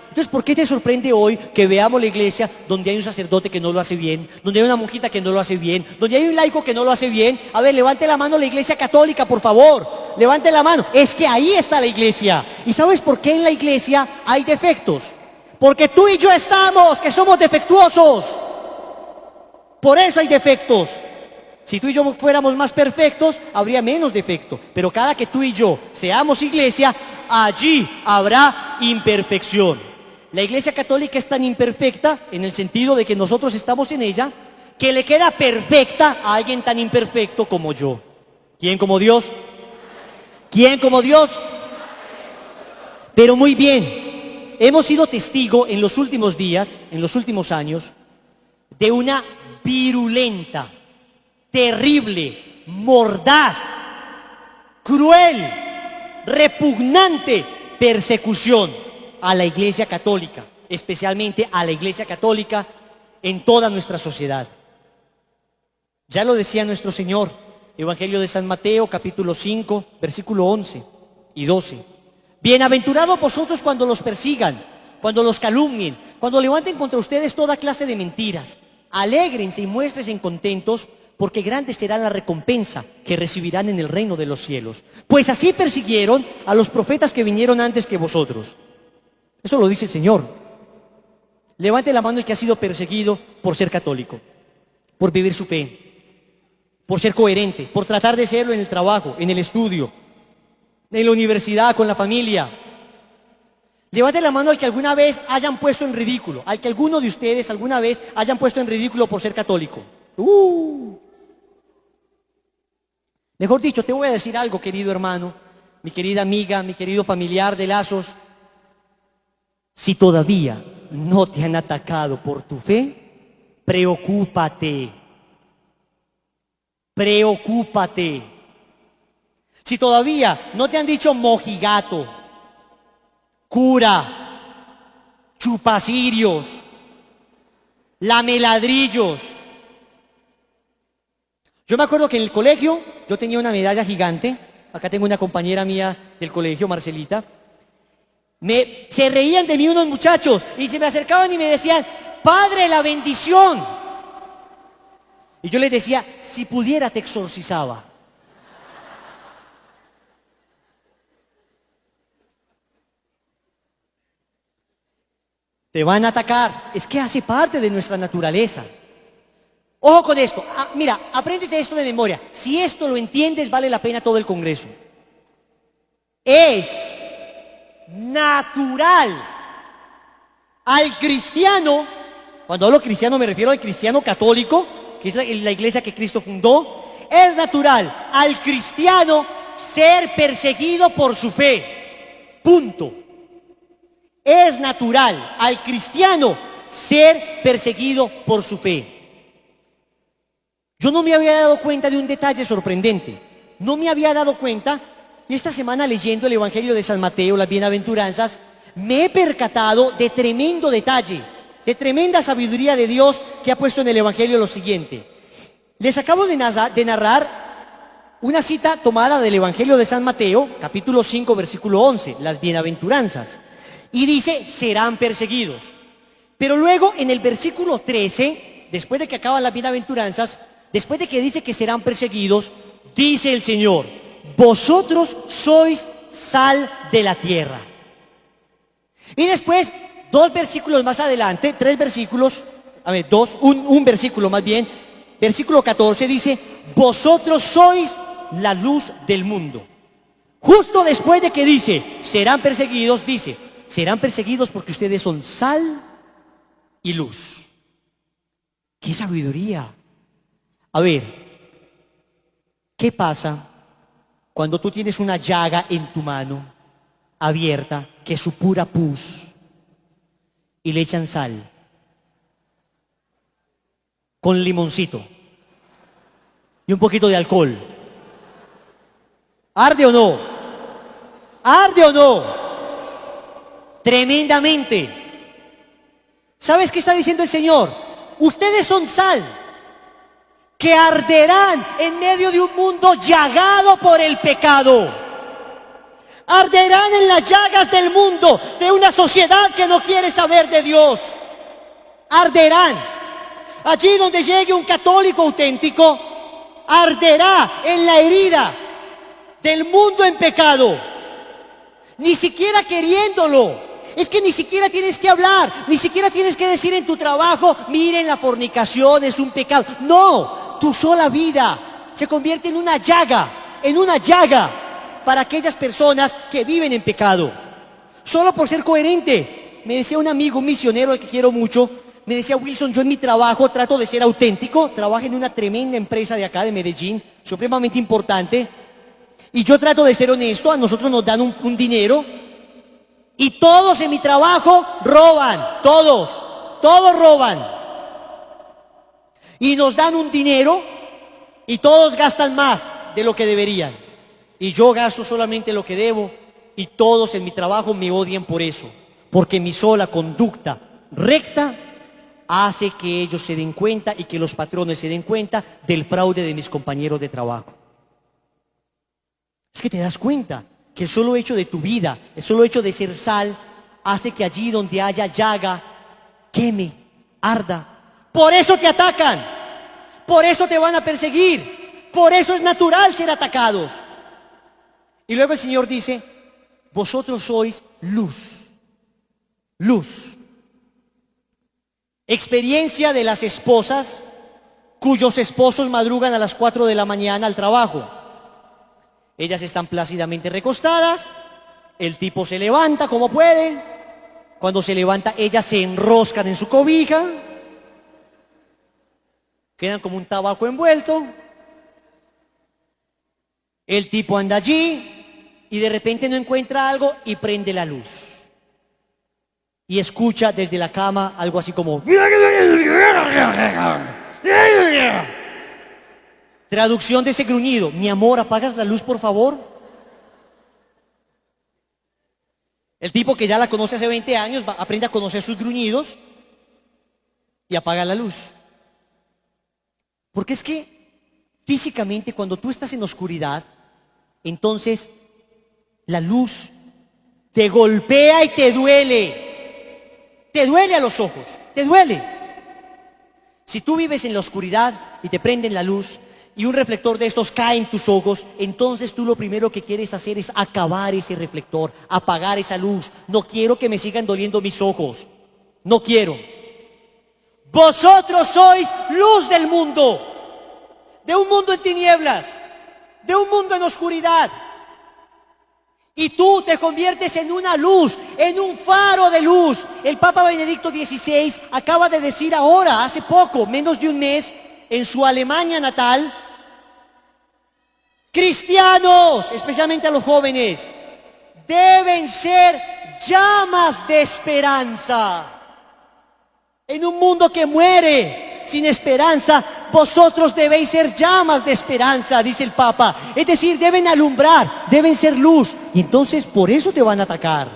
Speaker 1: Entonces, ¿por qué te sorprende hoy que veamos la iglesia donde hay un sacerdote que no lo hace bien, donde hay una monjita que no lo hace bien, donde hay un laico que no lo hace bien? A ver, levante la mano la iglesia católica, por favor. Levante la mano. Es que ahí está la iglesia. ¿Y sabes por qué en la iglesia hay defectos? Porque tú y yo estamos, que somos defectuosos. Por eso hay defectos. Si tú y yo fuéramos más perfectos, habría menos defecto. Pero cada que tú y yo seamos iglesia, allí habrá imperfección. La iglesia católica es tan imperfecta, en el sentido de que nosotros estamos en ella, que le queda perfecta a alguien tan imperfecto como yo. ¿Quién como Dios? ¿Quién como Dios? Pero muy bien, hemos sido testigo en los últimos días, en los últimos años, de una virulenta, terrible, mordaz, cruel, repugnante persecución a la iglesia católica, especialmente a la iglesia católica en toda nuestra sociedad. Ya lo decía nuestro Señor, Evangelio de San Mateo, capítulo 5, versículo 11 y 12. Bienaventurados vosotros cuando los persigan, cuando los calumnien, cuando levanten contra ustedes toda clase de mentiras. Alégrense y muéstrense contentos, porque grande será la recompensa que recibirán en el reino de los cielos. Pues así persiguieron a los profetas que vinieron antes que vosotros. Eso lo dice el Señor. Levante la mano el que ha sido perseguido por ser católico, por vivir su fe, por ser coherente, por tratar de serlo en el trabajo, en el estudio, en la universidad, con la familia. Levante la mano al que alguna vez hayan puesto en ridículo, al que alguno de ustedes alguna vez hayan puesto en ridículo por ser católico. Mejor dicho, te voy a decir algo, querido hermano, mi querida amiga, mi querido familiar de lazos. Si todavía no te han atacado por tu fe, preocúpate. Preocúpate. Si todavía no te han dicho mojigato, cura, chupacirios, lameladrillos. Yo me acuerdo que en el colegio yo tenía una medalla gigante. Acá tengo una compañera mía del colegio, Marcelita. Se reían de mí unos muchachos y se me acercaban y me decían: Padre, la bendición. Y yo les decía: si pudiera te exorcizaba. Te van a atacar. Es que hace parte de nuestra naturaleza. Ojo con esto. Mira, apréndete esto de memoria. Si esto lo entiendes, vale la pena todo el Congreso. Es natural al cristiano, cuando hablo cristiano me refiero al cristiano católico, que es la iglesia que Cristo fundó. Es natural al cristiano ser perseguido por su fe. Punto. Es natural al cristiano ser perseguido por su fe. Yo no me había dado cuenta de un detalle sorprendente. No me había dado cuenta, y esta semana leyendo el Evangelio de San Mateo, las bienaventuranzas, me he percatado de tremendo detalle, de tremenda sabiduría de Dios que ha puesto en el Evangelio lo siguiente. Les acabo de narrar una cita tomada del Evangelio de San Mateo, capítulo 5, versículo 11, las bienaventuranzas. Y dice: serán perseguidos. Pero luego en el versículo 13, después de que acaban las bienaventuranzas, después de que dice que serán perseguidos, dice el Señor: vosotros sois sal de la tierra. Y después, dos versículos más adelante, tres versículos, un versículo más bien, versículo 14 dice: vosotros sois la luz del mundo. Justo después de que dice serán perseguidos, dice: serán perseguidos porque ustedes son sal y luz. ¡Qué sabiduría! A ver, ¿qué pasa cuando tú tienes una llaga en tu mano abierta, que es su pura pus, y le echan sal con limoncito y un poquito de alcohol? ¿Arde o no? ¿Arde o no? Tremendamente. ¿Sabes qué está diciendo el Señor? Ustedes son sal, que arderán en medio de un mundo llagado por el pecado. Arderán en las llagas del mundo, de una sociedad que no quiere saber de Dios. Arderán. Allí donde llegue un católico auténtico, arderá en la herida del mundo en pecado. Ni siquiera queriéndolo. Es que ni siquiera tienes que hablar, ni siquiera tienes que decir en tu trabajo, miren, la fornicación es un pecado. No, tu sola vida se convierte en una llaga para aquellas personas que viven en pecado. Solo por ser coherente. Me decía un amigo, un misionero al que quiero mucho, me decía: Wilson, yo en mi trabajo trato de ser auténtico, trabajo en una tremenda empresa de acá de Medellín, supremamente importante, y yo trato de ser honesto. A nosotros nos dan un dinero, y todos en mi trabajo roban, todos roban. Y nos dan un dinero y todos gastan más de lo que deberían. Y yo gasto solamente lo que debo, y todos en mi trabajo me odian por eso, porque mi sola conducta recta hace que ellos se den cuenta y que los patrones se den cuenta del fraude de mis compañeros de trabajo. Es que te das cuenta que el solo hecho de tu vida, el solo hecho de ser sal, hace que allí donde haya llaga, queme, arda. Por eso te atacan, por eso te van a perseguir, por eso es natural ser atacados. Y luego el Señor dice: vosotros sois luz. Luz. Experiencia de las esposas cuyos esposos madrugan a las 4 de la mañana al trabajo. Ellas están plácidamente recostadas, el tipo se levanta como puede. Cuando se levanta, ellas se enroscan en su cobija, quedan como un tabaco envuelto. El tipo anda allí y de repente no encuentra algo y prende la luz. Y escucha desde la cama algo así como... Traducción de ese gruñido: mi amor, ¿apagas la luz, por favor? El tipo, que ya la conoce hace 20 años, aprende a conocer sus gruñidos y apaga la luz. Porque es que físicamente, cuando tú estás en oscuridad, entonces la luz te golpea y te duele. Te duele a los ojos, te duele. Si tú vives en la oscuridad y te prenden la luz y un reflector de estos cae en tus ojos, entonces tú lo primero que quieres hacer es acabar ese reflector, apagar esa luz. No quiero que me sigan doliendo mis ojos, no quiero. Vosotros sois luz del mundo, de un mundo en tinieblas, de un mundo en oscuridad. Y tú te conviertes en una luz, en un faro de luz. El Papa Benedicto XVI acaba de decir ahora, hace poco, menos de un mes, en su Alemania natal: cristianos, especialmente a los jóvenes, deben ser llamas de esperanza. En un mundo que muere sin esperanza, vosotros debéis ser llamas de esperanza, dice el Papa. Es decir, deben alumbrar, deben ser luz. Y entonces por eso te van a atacar.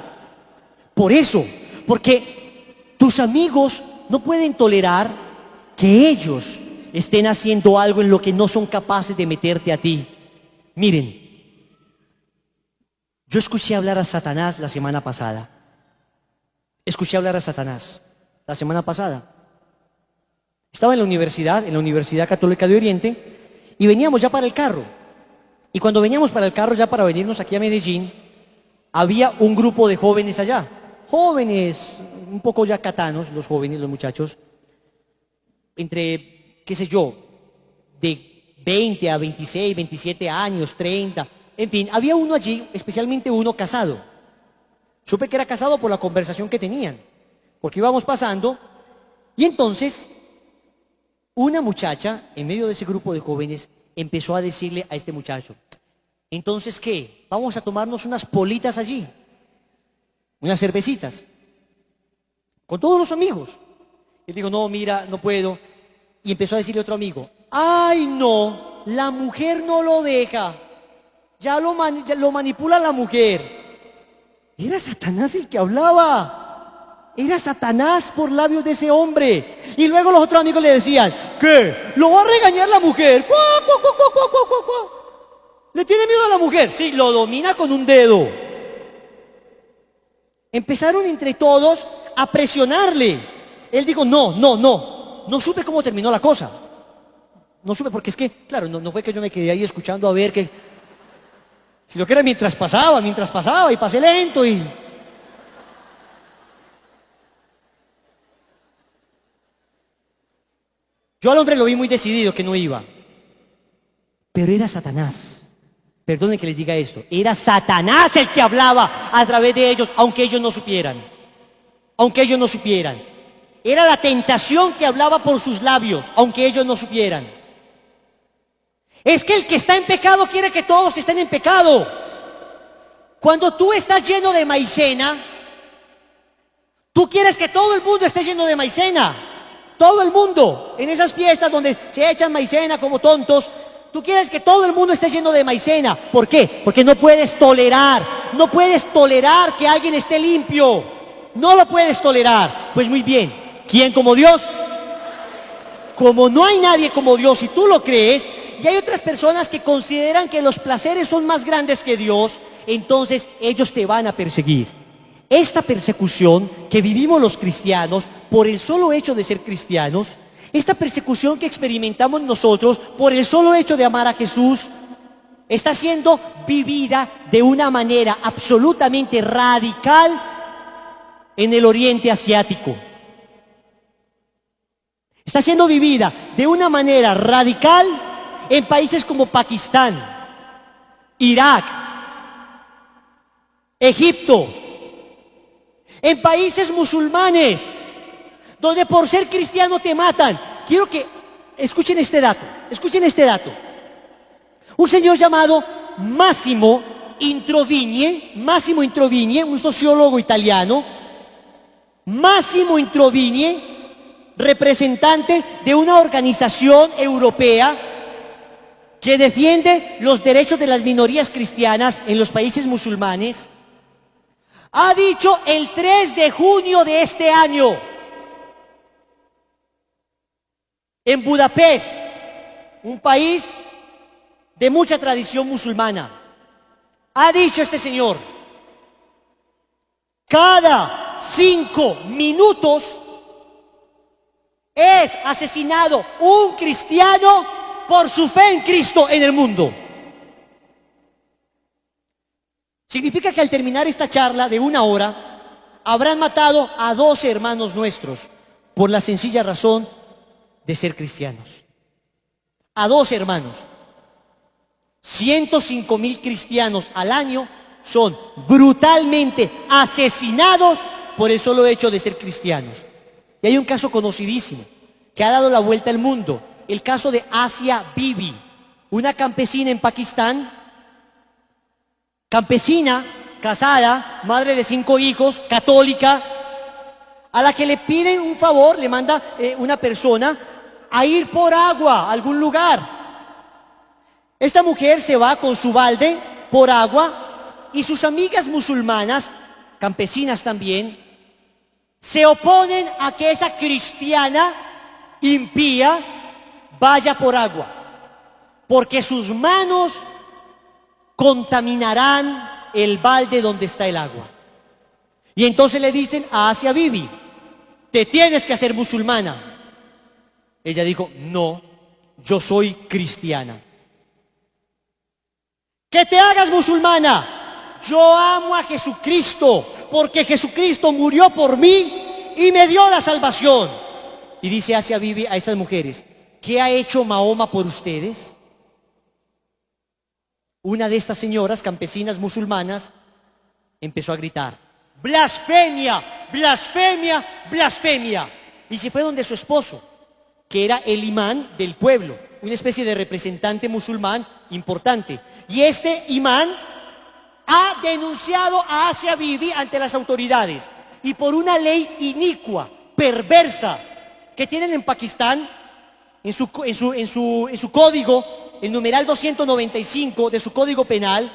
Speaker 1: Por eso, porque tus amigos no pueden tolerar que ellos estén haciendo algo en lo que no son capaces de meterte a ti. Miren, yo escuché hablar a Satanás la semana pasada. Escuché hablar a Satanás la semana pasada. Estaba en la Universidad Católica de Oriente, y veníamos ya para el carro. Y cuando veníamos para el carro, ya para venirnos aquí a Medellín, había un grupo de jóvenes allá. Jóvenes, un poco ya catanos, los jóvenes, los muchachos, entre, qué sé yo, de 20 a 26, 27 años, 30, en fin, había uno allí, especialmente uno casado. Supe que era casado por la conversación que tenían, porque íbamos pasando, y entonces Una muchacha, en medio de ese grupo de jóvenes, empezó a decirle a este muchacho, entonces, ¿qué? Vamos a tomarnos unas politas allí, unas cervecitas, con todos los amigos. Él dijo, no, mira, no puedo. Y empezó a decirle a otro amigo, ay no, la mujer no lo deja, ya lo manipula la mujer. Era Satanás el que hablaba, era Satanás por labios de ese hombre. Y luego los otros amigos le decían, ¿qué? ¿Lo va a regañar la mujer? ¡Cuá, cuá, cuá, cuá, cuá, cuá, cuá! ¿Le tiene miedo a la mujer? Sí, lo domina con un dedo. Empezaron entre todos a presionarle. Él dijo, no supe cómo terminó la cosa. No supe, porque es que, claro, no fue que yo me quedé ahí escuchando a ver qué, sino que era mientras pasaba, y pasé lento y... Yo al hombre lo vi muy decidido que no iba. Pero era Satanás. Perdonen que les diga esto. Era Satanás el que hablaba a través de ellos, aunque ellos no supieran. Aunque ellos no supieran. Era la tentación que hablaba por sus labios, aunque ellos no supieran. Es que el que está en pecado quiere que todos estén en pecado. Cuando tú estás lleno de maicena, tú quieres que todo el mundo esté lleno de maicena. Todo el mundo, en esas fiestas donde se echan maicena como tontos, tú quieres que todo el mundo esté lleno de maicena. ¿Por qué? Porque no puedes tolerar que alguien esté limpio. No lo puedes tolerar. Pues muy bien, ¿quién como Dios? Como no hay nadie como Dios y tú lo crees, y hay otras personas que consideran que los placeres son más grandes que Dios, entonces ellos te van a perseguir. Esta persecución que vivimos los cristianos por el solo hecho de ser cristianos, esta persecución que experimentamos nosotros por el solo hecho de amar a Jesús, está siendo vivida de una manera absolutamente radical en el Oriente Asiático. Está siendo vivida de una manera radical en países como Pakistán, Irak, Egipto, en países musulmanes, donde por ser cristiano te matan. Quiero que escuchen este dato. Un señor llamado Massimo Introvigne, un sociólogo italiano, Massimo Introvigne, representante de una organización europea que defiende los derechos de las minorías cristianas en los países musulmanes, ha dicho el 3 de junio de este año, en Budapest, un país de mucha tradición musulmana, ha dicho este señor, cada 5 minutos es asesinado un cristiano por su fe en Cristo en el mundo. Significa que al terminar esta charla de 1 hora, habrán matado a 12 hermanos nuestros por la sencilla razón de ser cristianos. A 12 hermanos. 105,000 cristianos al año son brutalmente asesinados por el solo hecho de ser cristianos. Y hay un caso conocidísimo que ha dado la vuelta al mundo, el caso de Asia Bibi, una campesina en Pakistán, campesina, casada, madre de 5 hijos, católica, a la que le piden un favor, le manda una persona a ir por agua a algún lugar. Esta mujer se va con su balde por agua y sus amigas musulmanas, campesinas también, se oponen a que esa cristiana impía vaya por agua, porque sus manos contaminarán el balde donde está el agua. Y entonces le dicen a Asia Bibi, te tienes que hacer musulmana. Ella dijo, no, yo soy cristiana. Que te hagas musulmana. Yo amo a Jesucristo, porque Jesucristo murió por mí y me dio la salvación. Y dice Asia Bibi a estas mujeres, ¿qué ha hecho Mahoma por ustedes? Una de estas señoras campesinas musulmanas empezó a gritar, blasfemia, blasfemia, blasfemia. Y se fue donde su esposo. que era el imán del pueblo, una especie de representante musulmán importante. Y este imán ha denunciado a Asia Bibi ante las autoridades. Y por una ley inicua, perversa, que tienen en Pakistán, en su código, el numeral 295 de su código penal,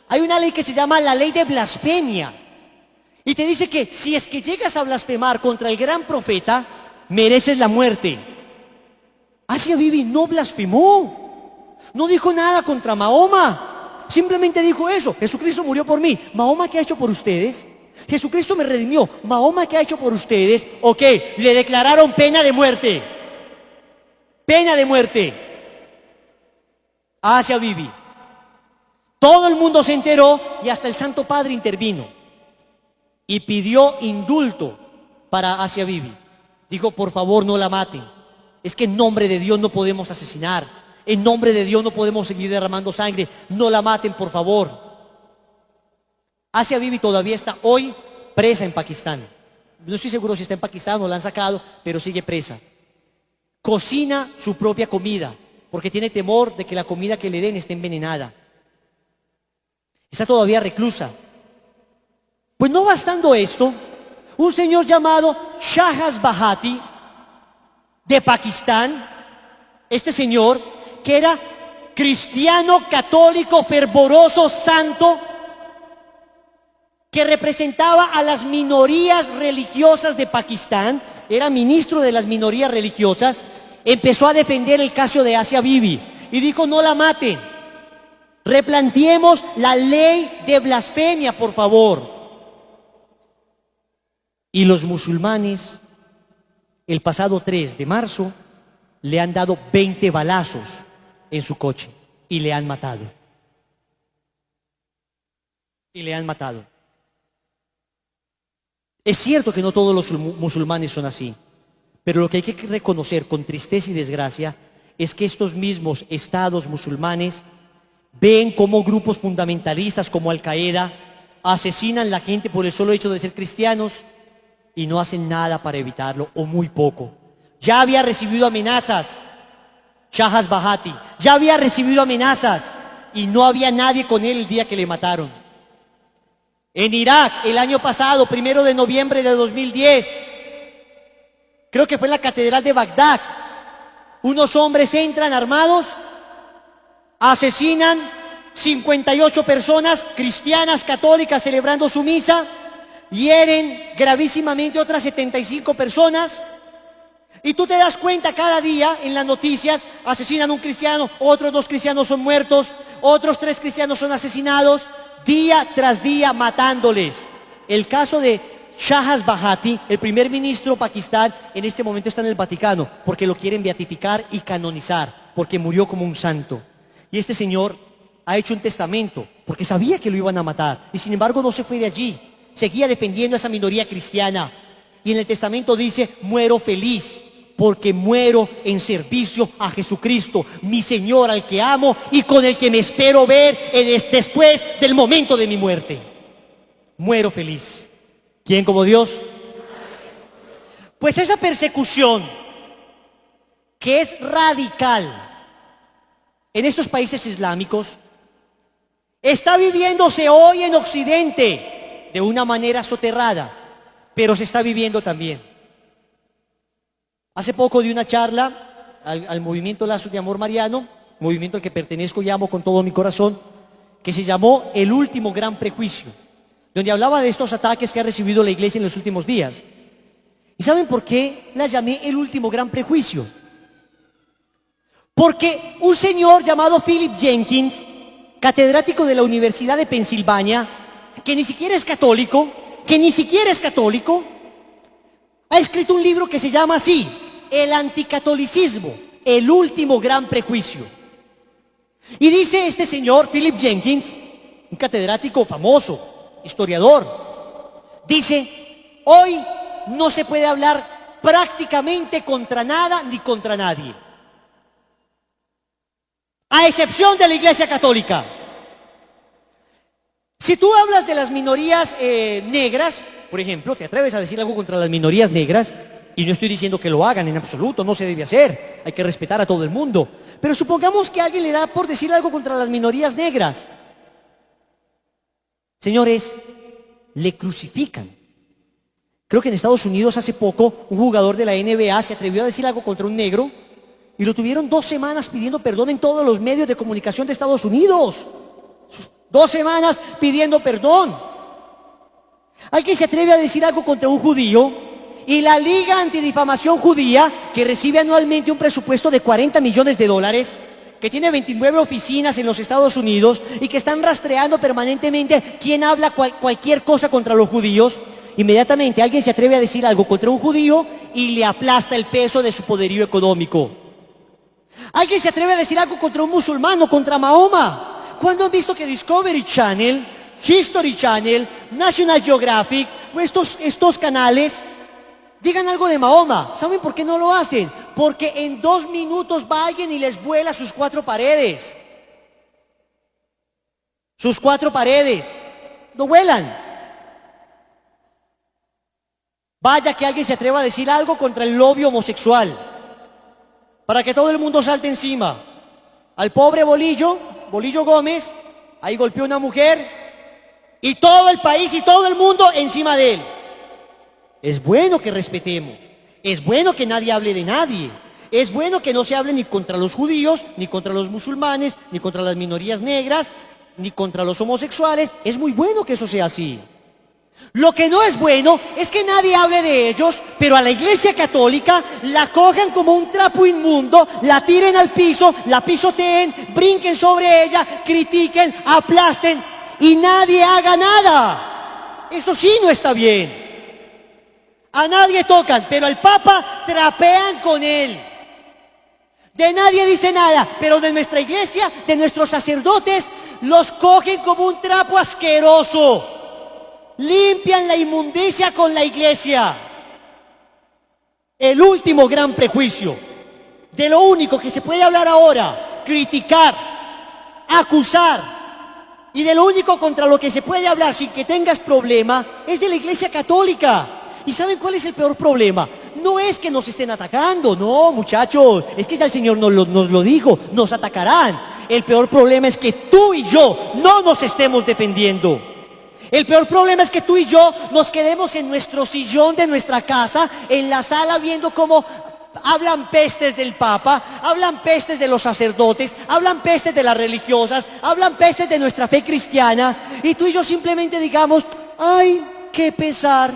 Speaker 1: hay una ley que se llama la ley de blasfemia. Y te dice que si es que llegas a blasfemar contra el gran profeta, mereces la muerte. Asia Bibi no blasfemó, no dijo nada contra Mahoma, simplemente dijo eso: Jesucristo murió por mí. ¿Mahoma qué ha hecho por ustedes? Jesucristo me redimió. ¿Mahoma qué ha hecho por ustedes? Ok, le declararon pena de muerte. Pena de muerte a Asia Bibi. Todo el mundo se enteró y hasta el Santo Padre intervino y pidió indulto para Asia Bibi. Dijo: por favor, no la maten. Es que en nombre de Dios no podemos asesinar. En nombre de Dios no podemos seguir derramando sangre. No la maten, por favor. Asia Bibi todavía está hoy presa en Pakistán. No estoy seguro si está en Pakistán o la han sacado, pero sigue presa. Cocina su propia comida porque tiene temor de que la comida que le den esté envenenada. Está todavía reclusa. Pues no bastando esto, un señor llamado Shahbaz Bhatti de Pakistán, este señor que era cristiano, católico, fervoroso, santo, que representaba a las minorías religiosas de Pakistán, era ministro de las minorías religiosas, empezó a defender el caso de Asia Bibi y dijo: no la maten, replanteemos la ley de blasfemia, por favor. Y los musulmanes, el pasado 3 de marzo, le han dado 20 balazos en su coche y le han matado. Y le han matado. Es cierto que no todos los musulmanes son así, pero lo que hay que reconocer con tristeza y desgracia es que estos mismos estados musulmanes ven cómo grupos fundamentalistas como Al-Qaeda asesinan a la gente por el solo hecho de ser cristianos y no hacen nada para evitarlo, o muy poco. Ya había recibido amenazas Shahbaz Bhatti, ya había recibido amenazas y no había nadie con él el día que le mataron. En Irak, el año pasado, 1 de noviembre de 2010, creo que fue en la catedral de Bagdad, unos hombres entran armados, asesinan 58 personas cristianas, católicas, celebrando su misa, hieren gravísimamente otras 75 personas, y tú te das cuenta cada día en las noticias: asesinan a un cristiano, otros 2 cristianos son muertos, otros 3 cristianos son asesinados, día tras día matándoles. El caso de Shahbaz Bhatti, el primer ministro de Pakistán, en este momento está en el Vaticano porque lo quieren beatificar y canonizar, porque murió como un santo. Y este señor ha hecho un testamento porque sabía que lo iban a matar y sin embargo no se fue de allí, seguía defendiendo a esa minoría cristiana. Y en el testamento dice: muero feliz porque muero en servicio a Jesucristo, mi Señor, al que amo y con el que me espero ver después del momento de mi muerte. Muero feliz. ¿Quién como Dios? Pues esa persecución que es radical en estos países islámicos está viviéndose hoy en Occidente de una manera soterrada, pero se está viviendo también. Hace poco di una charla al movimiento Lazos de Amor Mariano, movimiento al que pertenezco y amo con todo mi corazón, que se llamó El Último Gran Prejuicio, donde hablaba de estos ataques que ha recibido la iglesia en los últimos días. ¿Y saben por qué la llamé El Último Gran Prejuicio? Porque un señor llamado Philip Jenkins, catedrático de la Universidad de Pensilvania, que ni siquiera es católico, ha escrito un libro que se llama así: El anticatolicismo, el último gran prejuicio. Y dice este señor, Philip Jenkins, un catedrático famoso, historiador, dice: hoy no se puede hablar prácticamente contra nada ni contra nadie, a excepción de la Iglesia Católica. Si tú hablas de las minorías negras, por ejemplo, te atreves a decir algo contra las minorías negras Y no estoy diciendo que lo hagan en absoluto, no se debe hacer. Hay que respetar a todo el mundo. Pero supongamos que alguien le da por decir algo contra las minorías negras. Señores, le crucifican. Creo que en Estados Unidos hace poco un jugador de la NBA se atrevió a decir algo contra un negro y lo tuvieron 2 semanas pidiendo perdón en todos los medios de comunicación de Estados Unidos. 2 semanas pidiendo perdón. Alguien se atreve a decir algo contra un judío y la Liga Antidifamación Judía, que recibe anualmente un presupuesto de $40 millones, que tiene 29 oficinas en los Estados Unidos y que están rastreando permanentemente quién habla cualquier cosa contra los judíos, inmediatamente alguien se atreve a decir algo contra un judío y le aplasta el peso de su poderío económico. Alguien se atreve a decir algo contra un musulmán o contra Mahoma. ¿Cuándo han visto que Discovery Channel, History Channel, National Geographic o estos canales digan algo de Mahoma? ¿Saben por qué no lo hacen? Porque en 2 minutos va alguien y les vuela sus 4 paredes. Sus 4 paredes. Lo vuelan. Vaya que alguien se atreva a decir algo contra el lobby homosexual, para que todo el mundo salte encima. Al pobre Bolillo Gómez, ahí golpeó a una mujer y todo el país y todo el mundo encima de él. Es bueno que respetemos, es bueno que nadie hable de nadie, es bueno que no se hable ni contra los judíos, ni contra los musulmanes, ni contra las minorías negras, ni contra los homosexuales. Es muy bueno que eso sea así. Lo que no es bueno es que nadie hable de ellos, pero a la Iglesia Católica la cojan como un trapo inmundo, la tiren al piso, la pisoteen, brinquen sobre ella, critiquen, aplasten y nadie haga nada. Eso sí no está bien. A nadie tocan, pero al Papa trapean con él. De nadie dice nada, pero de nuestra iglesia, de nuestros sacerdotes, los cogen como un trapo asqueroso. Limpian la inmundicia con la iglesia. El último gran prejuicio, de lo único que se puede hablar ahora, criticar, acusar, y de lo único contra lo que se puede hablar sin que tengas problema, es de la Iglesia Católica. ¿Y saben cuál es el peor problema? No es que nos estén atacando, no, muchachos, es que ya el Señor nos lo dijo, nos atacarán. El peor problema es que tú y yo no nos estemos defendiendo. El peor problema es que tú y yo nos quedemos en nuestro sillón de nuestra casa, en la sala, viendo cómo hablan pestes del Papa, hablan pestes de los sacerdotes, hablan pestes de las religiosas, hablan pestes de nuestra fe cristiana, y tú y yo simplemente digamos: ay, qué pesar,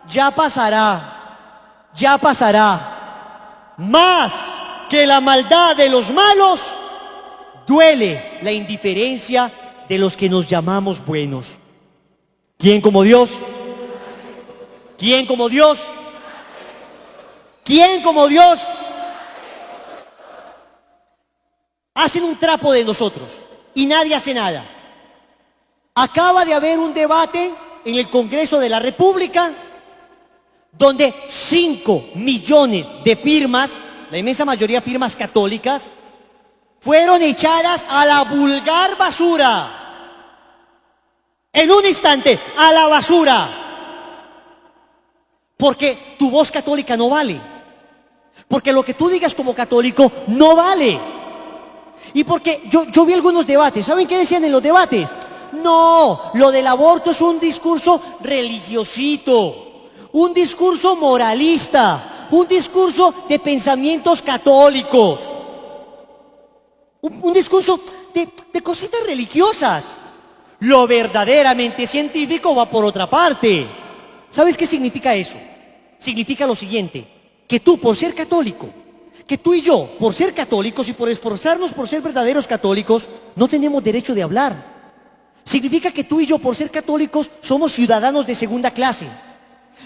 Speaker 1: ya pasará, ya pasará. Más que la maldad de los malos, duele la indiferencia de los que nos llamamos buenos. ¿Quién como Dios? ¿Quién como Dios? ¿Quién como Dios? Hacen un trapo de nosotros y nadie hace nada. Acaba de haber un debate en el Congreso de la República donde 5 millones de firmas, la inmensa mayoría firmas católicas, fueron echadas a la vulgar basura. En un instante, a la basura. Porque tu voz católica no vale. Porque lo que tú digas como católico no vale. Y porque yo vi algunos debates. ¿Saben qué decían en los debates? No, lo del aborto es un discurso religiosito, un discurso moralista, un discurso de pensamientos católicos, un discurso de cositas religiosas. Lo verdaderamente científico va por otra parte. ¿Sabes qué significa eso? Significa lo siguiente: que tú, por ser católico, que tú y yo, por ser católicos y por esforzarnos por ser verdaderos católicos, no tenemos derecho de hablar. Significa que tú y yo, por ser católicos, somos ciudadanos de segunda clase.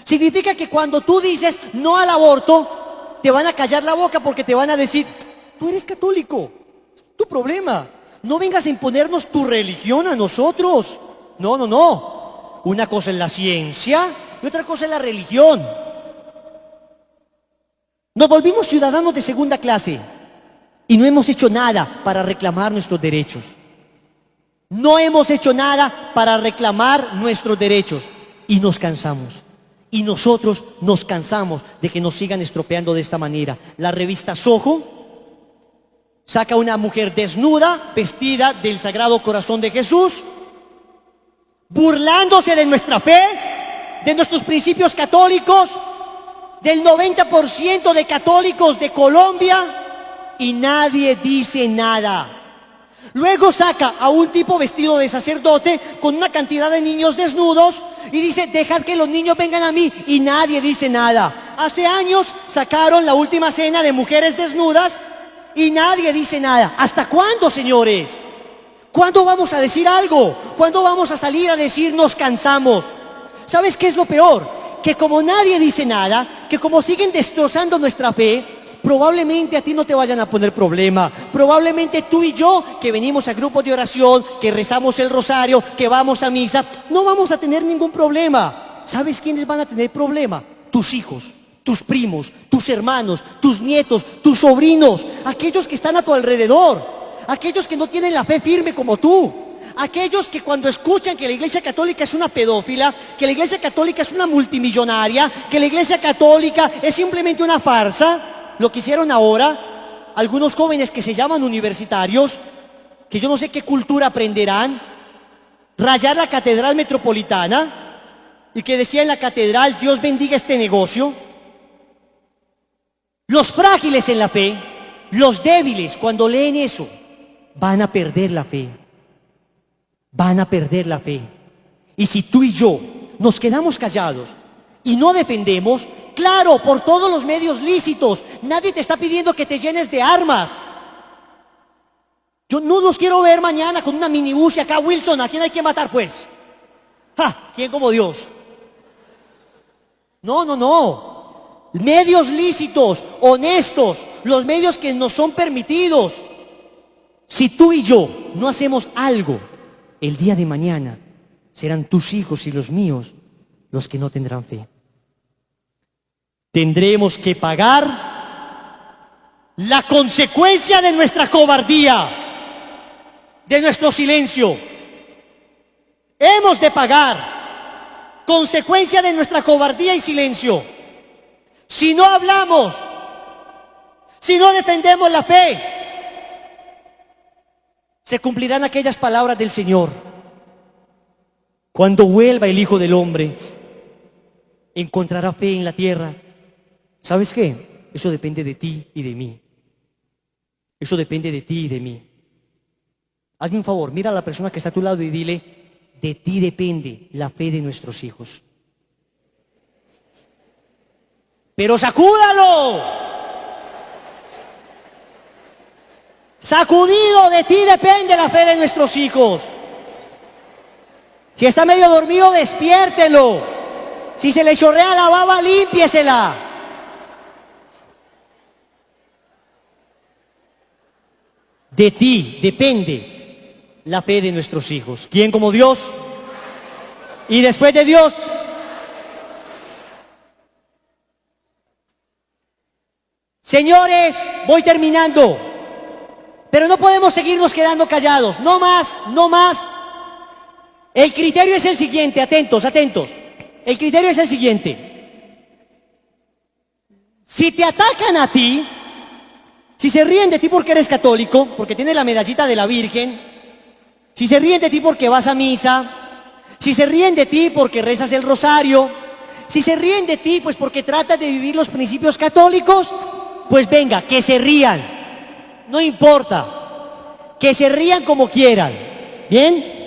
Speaker 1: Significa que cuando tú dices no al aborto, te van a callar la boca porque te van a decir: tú eres católico, tu problema. No vengas a imponernos tu religión a nosotros. No, no, no. Una cosa es la ciencia y otra cosa es la religión. Nos volvimos ciudadanos de segunda clase y no hemos hecho nada para reclamar nuestros derechos. No hemos hecho nada para reclamar nuestros derechos y nos cansamos. Y nosotros nos cansamos de que nos sigan estropeando de esta manera. La revista Soho saca una mujer desnuda, vestida del Sagrado Corazón de Jesús, burlándose de nuestra fe, de nuestros principios católicos, del 90% de católicos de Colombia, y nadie dice nada. Luego saca a un tipo vestido de sacerdote con una cantidad de niños desnudos y dice, dejad que los niños vengan a mí, y nadie dice nada. Hace años sacaron la última cena de mujeres desnudas y nadie dice nada. ¿Hasta cuándo, señores? ¿Cuándo vamos a decir algo? ¿Cuándo vamos a salir a decir nos cansamos? ¿Sabes qué es lo peor? Que como nadie dice nada, que como siguen destrozando nuestra fe, probablemente a ti no te vayan a poner problema. Probablemente tú y yo, que venimos a grupos de oración, que rezamos el rosario, que vamos a misa, no vamos a tener ningún problema. ¿Sabes quiénes van a tener problema? Tus hijos, tus primos, tus hermanos, tus nietos, tus sobrinos, aquellos que están a tu alrededor, aquellos que no tienen la fe firme como tú, aquellos que cuando escuchan que la Iglesia Católica es una pedófila, que la Iglesia Católica es una multimillonaria, que la Iglesia Católica es simplemente una farsa, lo que hicieron ahora algunos jóvenes que se llaman universitarios, que yo no sé qué cultura aprenderán, rayar la catedral metropolitana y que decía en la catedral, Dios bendiga este negocio. Los frágiles en la fe, los débiles, cuando leen eso, van a perder la fe. Van a perder la fe. Y si tú y yo nos quedamos callados y no defendemos, claro, por todos los medios lícitos, nadie te está pidiendo que te llenes de armas. Yo no los quiero ver mañana con una mini Uzi acá, Wilson, ¿a quién hay que matar pues? ¡Ja! ¿Quién como Dios? No. Medios lícitos, honestos, los medios que nos son permitidos. Si tú y yo no hacemos algo, el día de mañana serán tus hijos y los míos los que no tendrán fe. Tendremos que pagar la consecuencia de nuestra cobardía, de nuestro silencio. Hemos de pagar consecuencia de nuestra cobardía y silencio. Si no hablamos, si no defendemos la fe, se cumplirán aquellas palabras del Señor. Cuando vuelva el Hijo del Hombre, encontrará fe en la tierra. ¿Sabes qué? Eso depende de ti y de mí. Eso depende de ti y de mí. Hazme un favor, mira a la persona que está a tu lado y dile, de ti depende la fe de nuestros hijos. Pero sacúdalo. Sacudido, de ti depende la fe de nuestros hijos. Si está medio dormido, despiértelo. Si se le chorrea la baba, límpiesela. De ti depende la fe de nuestros hijos. ¿Quién como Dios? Y después de Dios, señores, voy terminando, pero no podemos seguirnos quedando callados. No más, no más. El criterio es el siguiente, atentos. El criterio es el siguiente. Si te atacan a ti, si se ríen de ti porque eres católico, porque tienes la medallita de la Virgen, si se ríen de ti porque vas a misa, si se ríen de ti porque rezas el rosario, si se ríen de ti pues porque tratas de vivir los principios católicos, pues venga, que se rían, no importa, que se rían como quieran, ¿bien?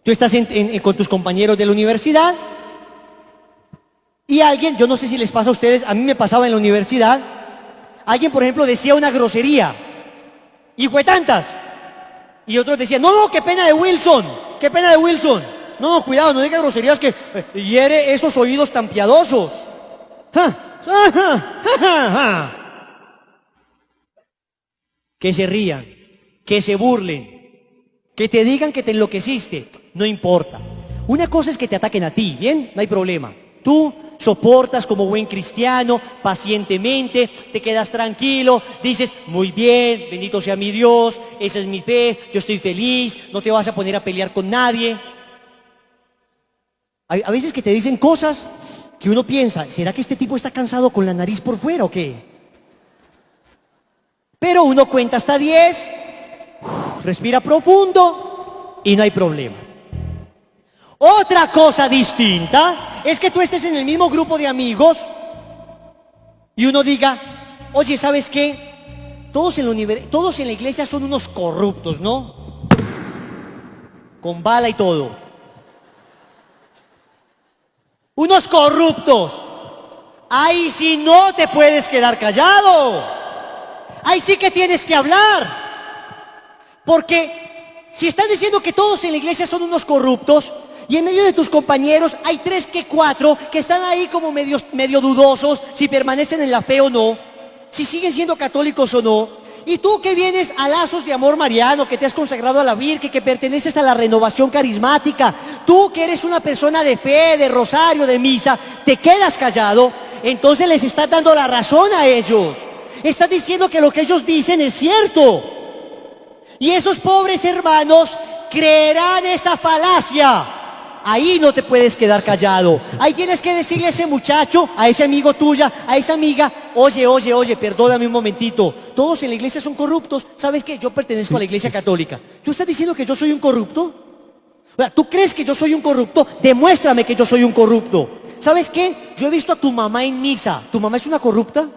Speaker 1: Tú estás con tus compañeros de la universidad y alguien, yo no sé si les pasa a ustedes, a mí me pasaba en la universidad, alguien por ejemplo decía una grosería, y fue tantas, y otros decían, no, qué pena de Wilson, qué pena de Wilson, no, cuidado, no diga groserías que hiere esos oídos tan piadosos. Que se rían, que se burlen, que te digan que te enloqueciste, no importa. Una cosa es que te ataquen a ti, ¿bien? No hay problema. Tú soportas como buen cristiano, pacientemente, te quedas tranquilo, dices, muy bien, bendito sea mi Dios, esa es mi fe, yo estoy feliz, no te vas a poner a pelear con nadie. Hay a veces que te dicen cosas que uno piensa, ¿será que este tipo está cansado con la nariz por fuera o qué? Pero uno cuenta hasta 10, respira profundo y no hay problema. Otra cosa distinta es que tú estés en el mismo grupo de amigos y uno diga, oye, ¿sabes qué? Todos en la iglesia son unos corruptos, ¿no? Con bala y todo. Unos corruptos. Ahí sí no te puedes quedar callado. Ahí sí que tienes que hablar. Porque si estás diciendo que todos en la iglesia son unos corruptos y en medio de tus compañeros hay 3 que 4 que están ahí como medio dudosos si permanecen en la fe o no, si siguen siendo católicos o no, y tú que vienes a lazos de amor mariano, que te has consagrado a la Virgen, que perteneces a la renovación carismática, tú que eres una persona de fe, de rosario, de misa, te quedas callado, entonces les estás dando la razón a ellos. Estás diciendo que lo que ellos dicen es cierto. Y esos pobres hermanos creerán esa falacia. Ahí no te puedes quedar callado. Ahí tienes que decirle a ese muchacho, a ese amigo tuya, a esa amiga, oye, perdóname un momentito. Todos en la iglesia son corruptos. ¿Sabes qué? Yo pertenezco a la iglesia católica. ¿Tú estás diciendo que yo soy un corrupto? O sea, ¿tú crees que yo soy un corrupto? Demuéstrame que yo soy un corrupto. ¿Sabes qué? Yo he visto a tu mamá en misa. ¿Tu mamá es una corrupta?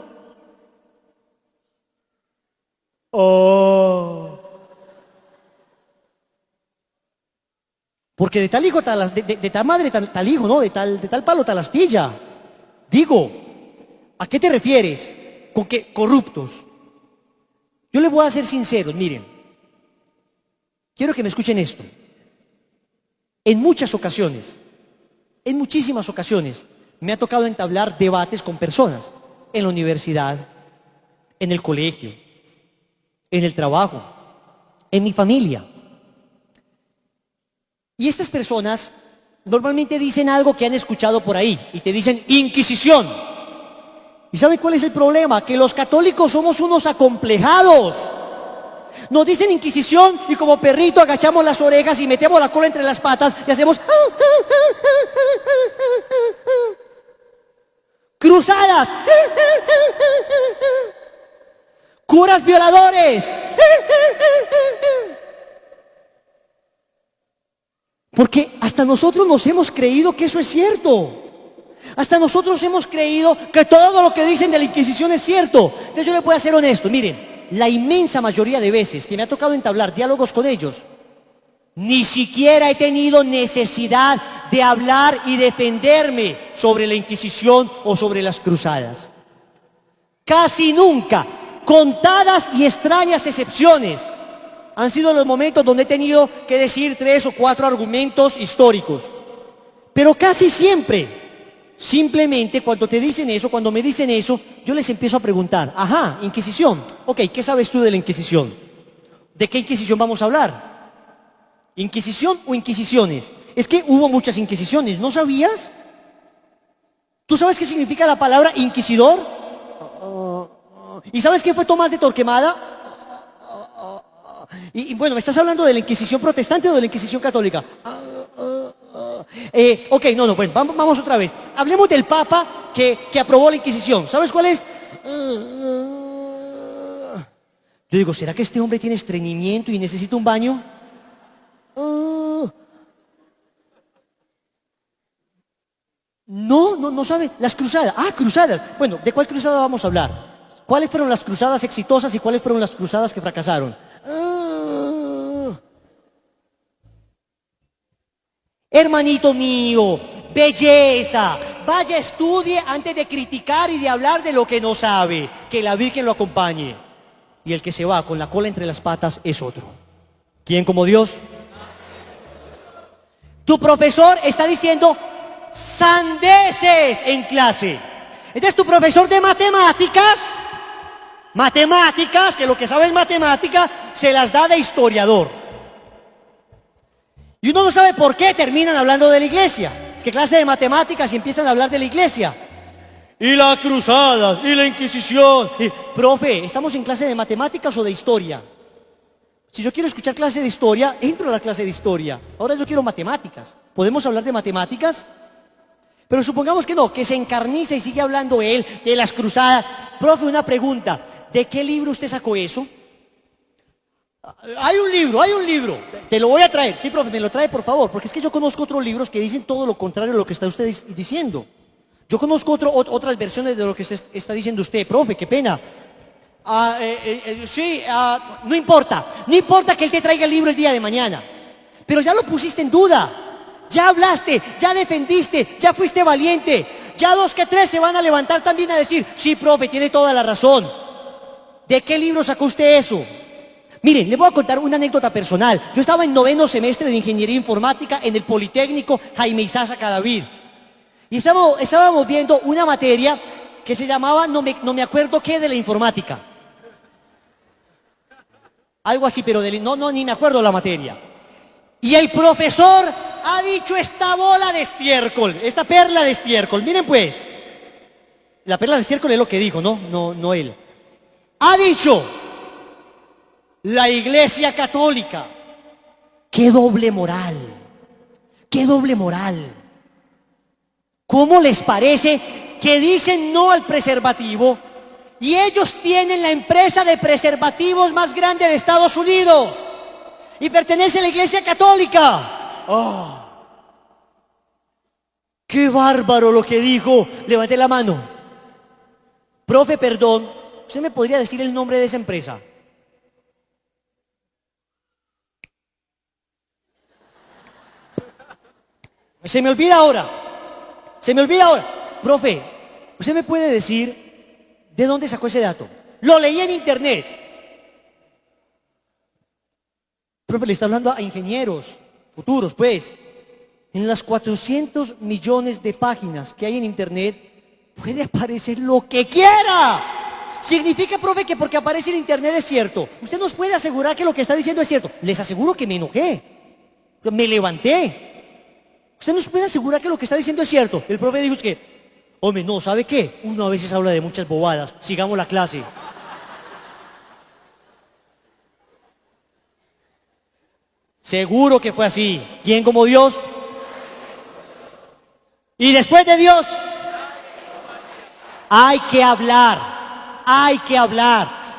Speaker 1: Oh. Porque de tal hijo, de tal madre, tal hijo, ¿no? De tal palo, tal astilla. Digo, ¿a qué te refieres con que corruptos? Yo les voy a ser sinceros, miren. Quiero que me escuchen esto. En muchas ocasiones, en muchísimas ocasiones, me ha tocado entablar debates con personas en la universidad, en el colegio, en el trabajo, en mi familia. Y estas personas normalmente dicen algo que han escuchado por ahí y te dicen Inquisición. ¿Y saben cuál es el problema? Que los católicos somos unos acomplejados. Nos dicen Inquisición y como perrito agachamos las orejas y metemos la cola entre las patas y hacemos cruzadas, curas violadores. Porque hasta nosotros nos hemos creído que eso es cierto. Hasta nosotros hemos creído que todo lo que dicen de la Inquisición es cierto. Entonces yo les voy a ser honesto. Miren, la inmensa mayoría de veces que me ha tocado entablar diálogos con ellos, ni siquiera he tenido necesidad de hablar y defenderme sobre la Inquisición o sobre las cruzadas. Casi nunca, contadas y extrañas excepciones, han sido los momentos donde he tenido que decir 3 o 4 argumentos históricos. Pero casi siempre, simplemente cuando te dicen eso, cuando me dicen eso, yo les empiezo a preguntar, ajá, Inquisición, ok, ¿qué sabes tú de la Inquisición? ¿De qué Inquisición vamos a hablar? ¿Inquisición o Inquisiciones? Es que hubo muchas Inquisiciones, ¿no sabías? ¿Tú sabes qué significa la palabra inquisidor? ¿Y sabes qué fue Tomás de Torquemada? Y bueno, ¿me estás hablando de la Inquisición protestante o de la Inquisición católica? Ok, no, bueno, vamos otra vez. Hablemos del Papa que aprobó la Inquisición. ¿Sabes cuál es? Yo digo, ¿será que este hombre tiene estreñimiento y necesita un baño? No sabe. Las cruzadas. Ah, cruzadas. Bueno, ¿de cuál cruzada vamos a hablar? ¿Cuáles fueron las cruzadas exitosas y cuáles fueron las cruzadas que fracasaron? Hermanito mío, belleza, vaya estudie antes de criticar y de hablar de lo que no sabe, que la Virgen lo acompañe. Y el que se va con la cola entre las patas es otro. ¿Quién como Dios? Tu profesor está diciendo sandeces en clase. Entonces tu profesor de matemáticas, que lo que sabe es matemática, se las da de historiador. Y uno no sabe por qué terminan hablando de la iglesia. Es que clase de matemáticas y empiezan a hablar de la iglesia. Y la cruzada, y la Inquisición. Profe, ¿estamos en clase de matemáticas o de historia? Si yo quiero escuchar clase de historia, entro a la clase de historia. Ahora yo quiero matemáticas. ¿Podemos hablar de matemáticas? Pero supongamos que no, que se encarniza y sigue hablando él de las cruzadas. Profe, una pregunta, ¿de qué libro usted sacó eso? Hay un libro, te lo voy a traer. Sí, profe, me lo trae por favor, porque es que yo conozco otros libros que dicen todo lo contrario de lo que está usted diciendo. Yo conozco otras versiones de lo que se está diciendo usted, profe, qué pena. No importa que él te traiga el libro el día de mañana, pero ya lo pusiste en duda, ya hablaste, ya defendiste, ya fuiste valiente, ya 2 que 3 se van a levantar también a decir, sí, profe, tiene toda la razón. ¿De qué libro sacó usted eso? Miren, les voy a contar una anécdota personal. Yo estaba en 9º semestre de Ingeniería Informática en el Politécnico Jaime Isaza Cadavid. Y estábamos viendo una materia que se llamaba, no me acuerdo qué, de la informática. Algo así, pero ni me acuerdo la materia. Y el profesor ha dicho esta bola de estiércol, esta perla de estiércol. Miren pues, la perla de estiércol es lo que dijo, no él. Ha dicho, la Iglesia Católica, qué doble moral, qué doble moral. ¿Cómo les parece que dicen no al preservativo y ellos tienen la empresa de preservativos más grande de Estados Unidos y pertenece a la Iglesia Católica? ¡Oh! ¡Qué bárbaro lo que dijo! Levanté la mano. Profe, perdón, ¿usted me podría decir el nombre de esa empresa? Se me olvida ahora. Profe, ¿usted me puede decir de dónde sacó ese dato? Lo leí en internet. Profe, le está hablando a ingenieros futuros, pues. En las 400 millones de páginas que hay en internet, puede aparecer lo que quiera. Significa, profe, que porque aparece en internet es cierto. Usted nos puede asegurar que lo que está diciendo es cierto. Les aseguro que me enojé. Me levanté. ¿Usted nos puede asegurar que lo que está diciendo es cierto? El profe dijo que, hombre, no, ¿sabe qué? Uno a veces habla de muchas bobadas. Sigamos la clase. Seguro que fue así. ¿Quién como Dios? Y después de Dios, hay que hablar.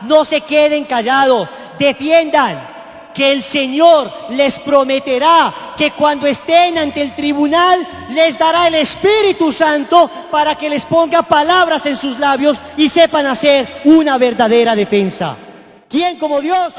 Speaker 1: No se queden callados. Defiendan. Que el Señor les prometerá que cuando estén ante el tribunal les dará el Espíritu Santo para que les ponga palabras en sus labios y sepan hacer una verdadera defensa. ¿Quién como Dios?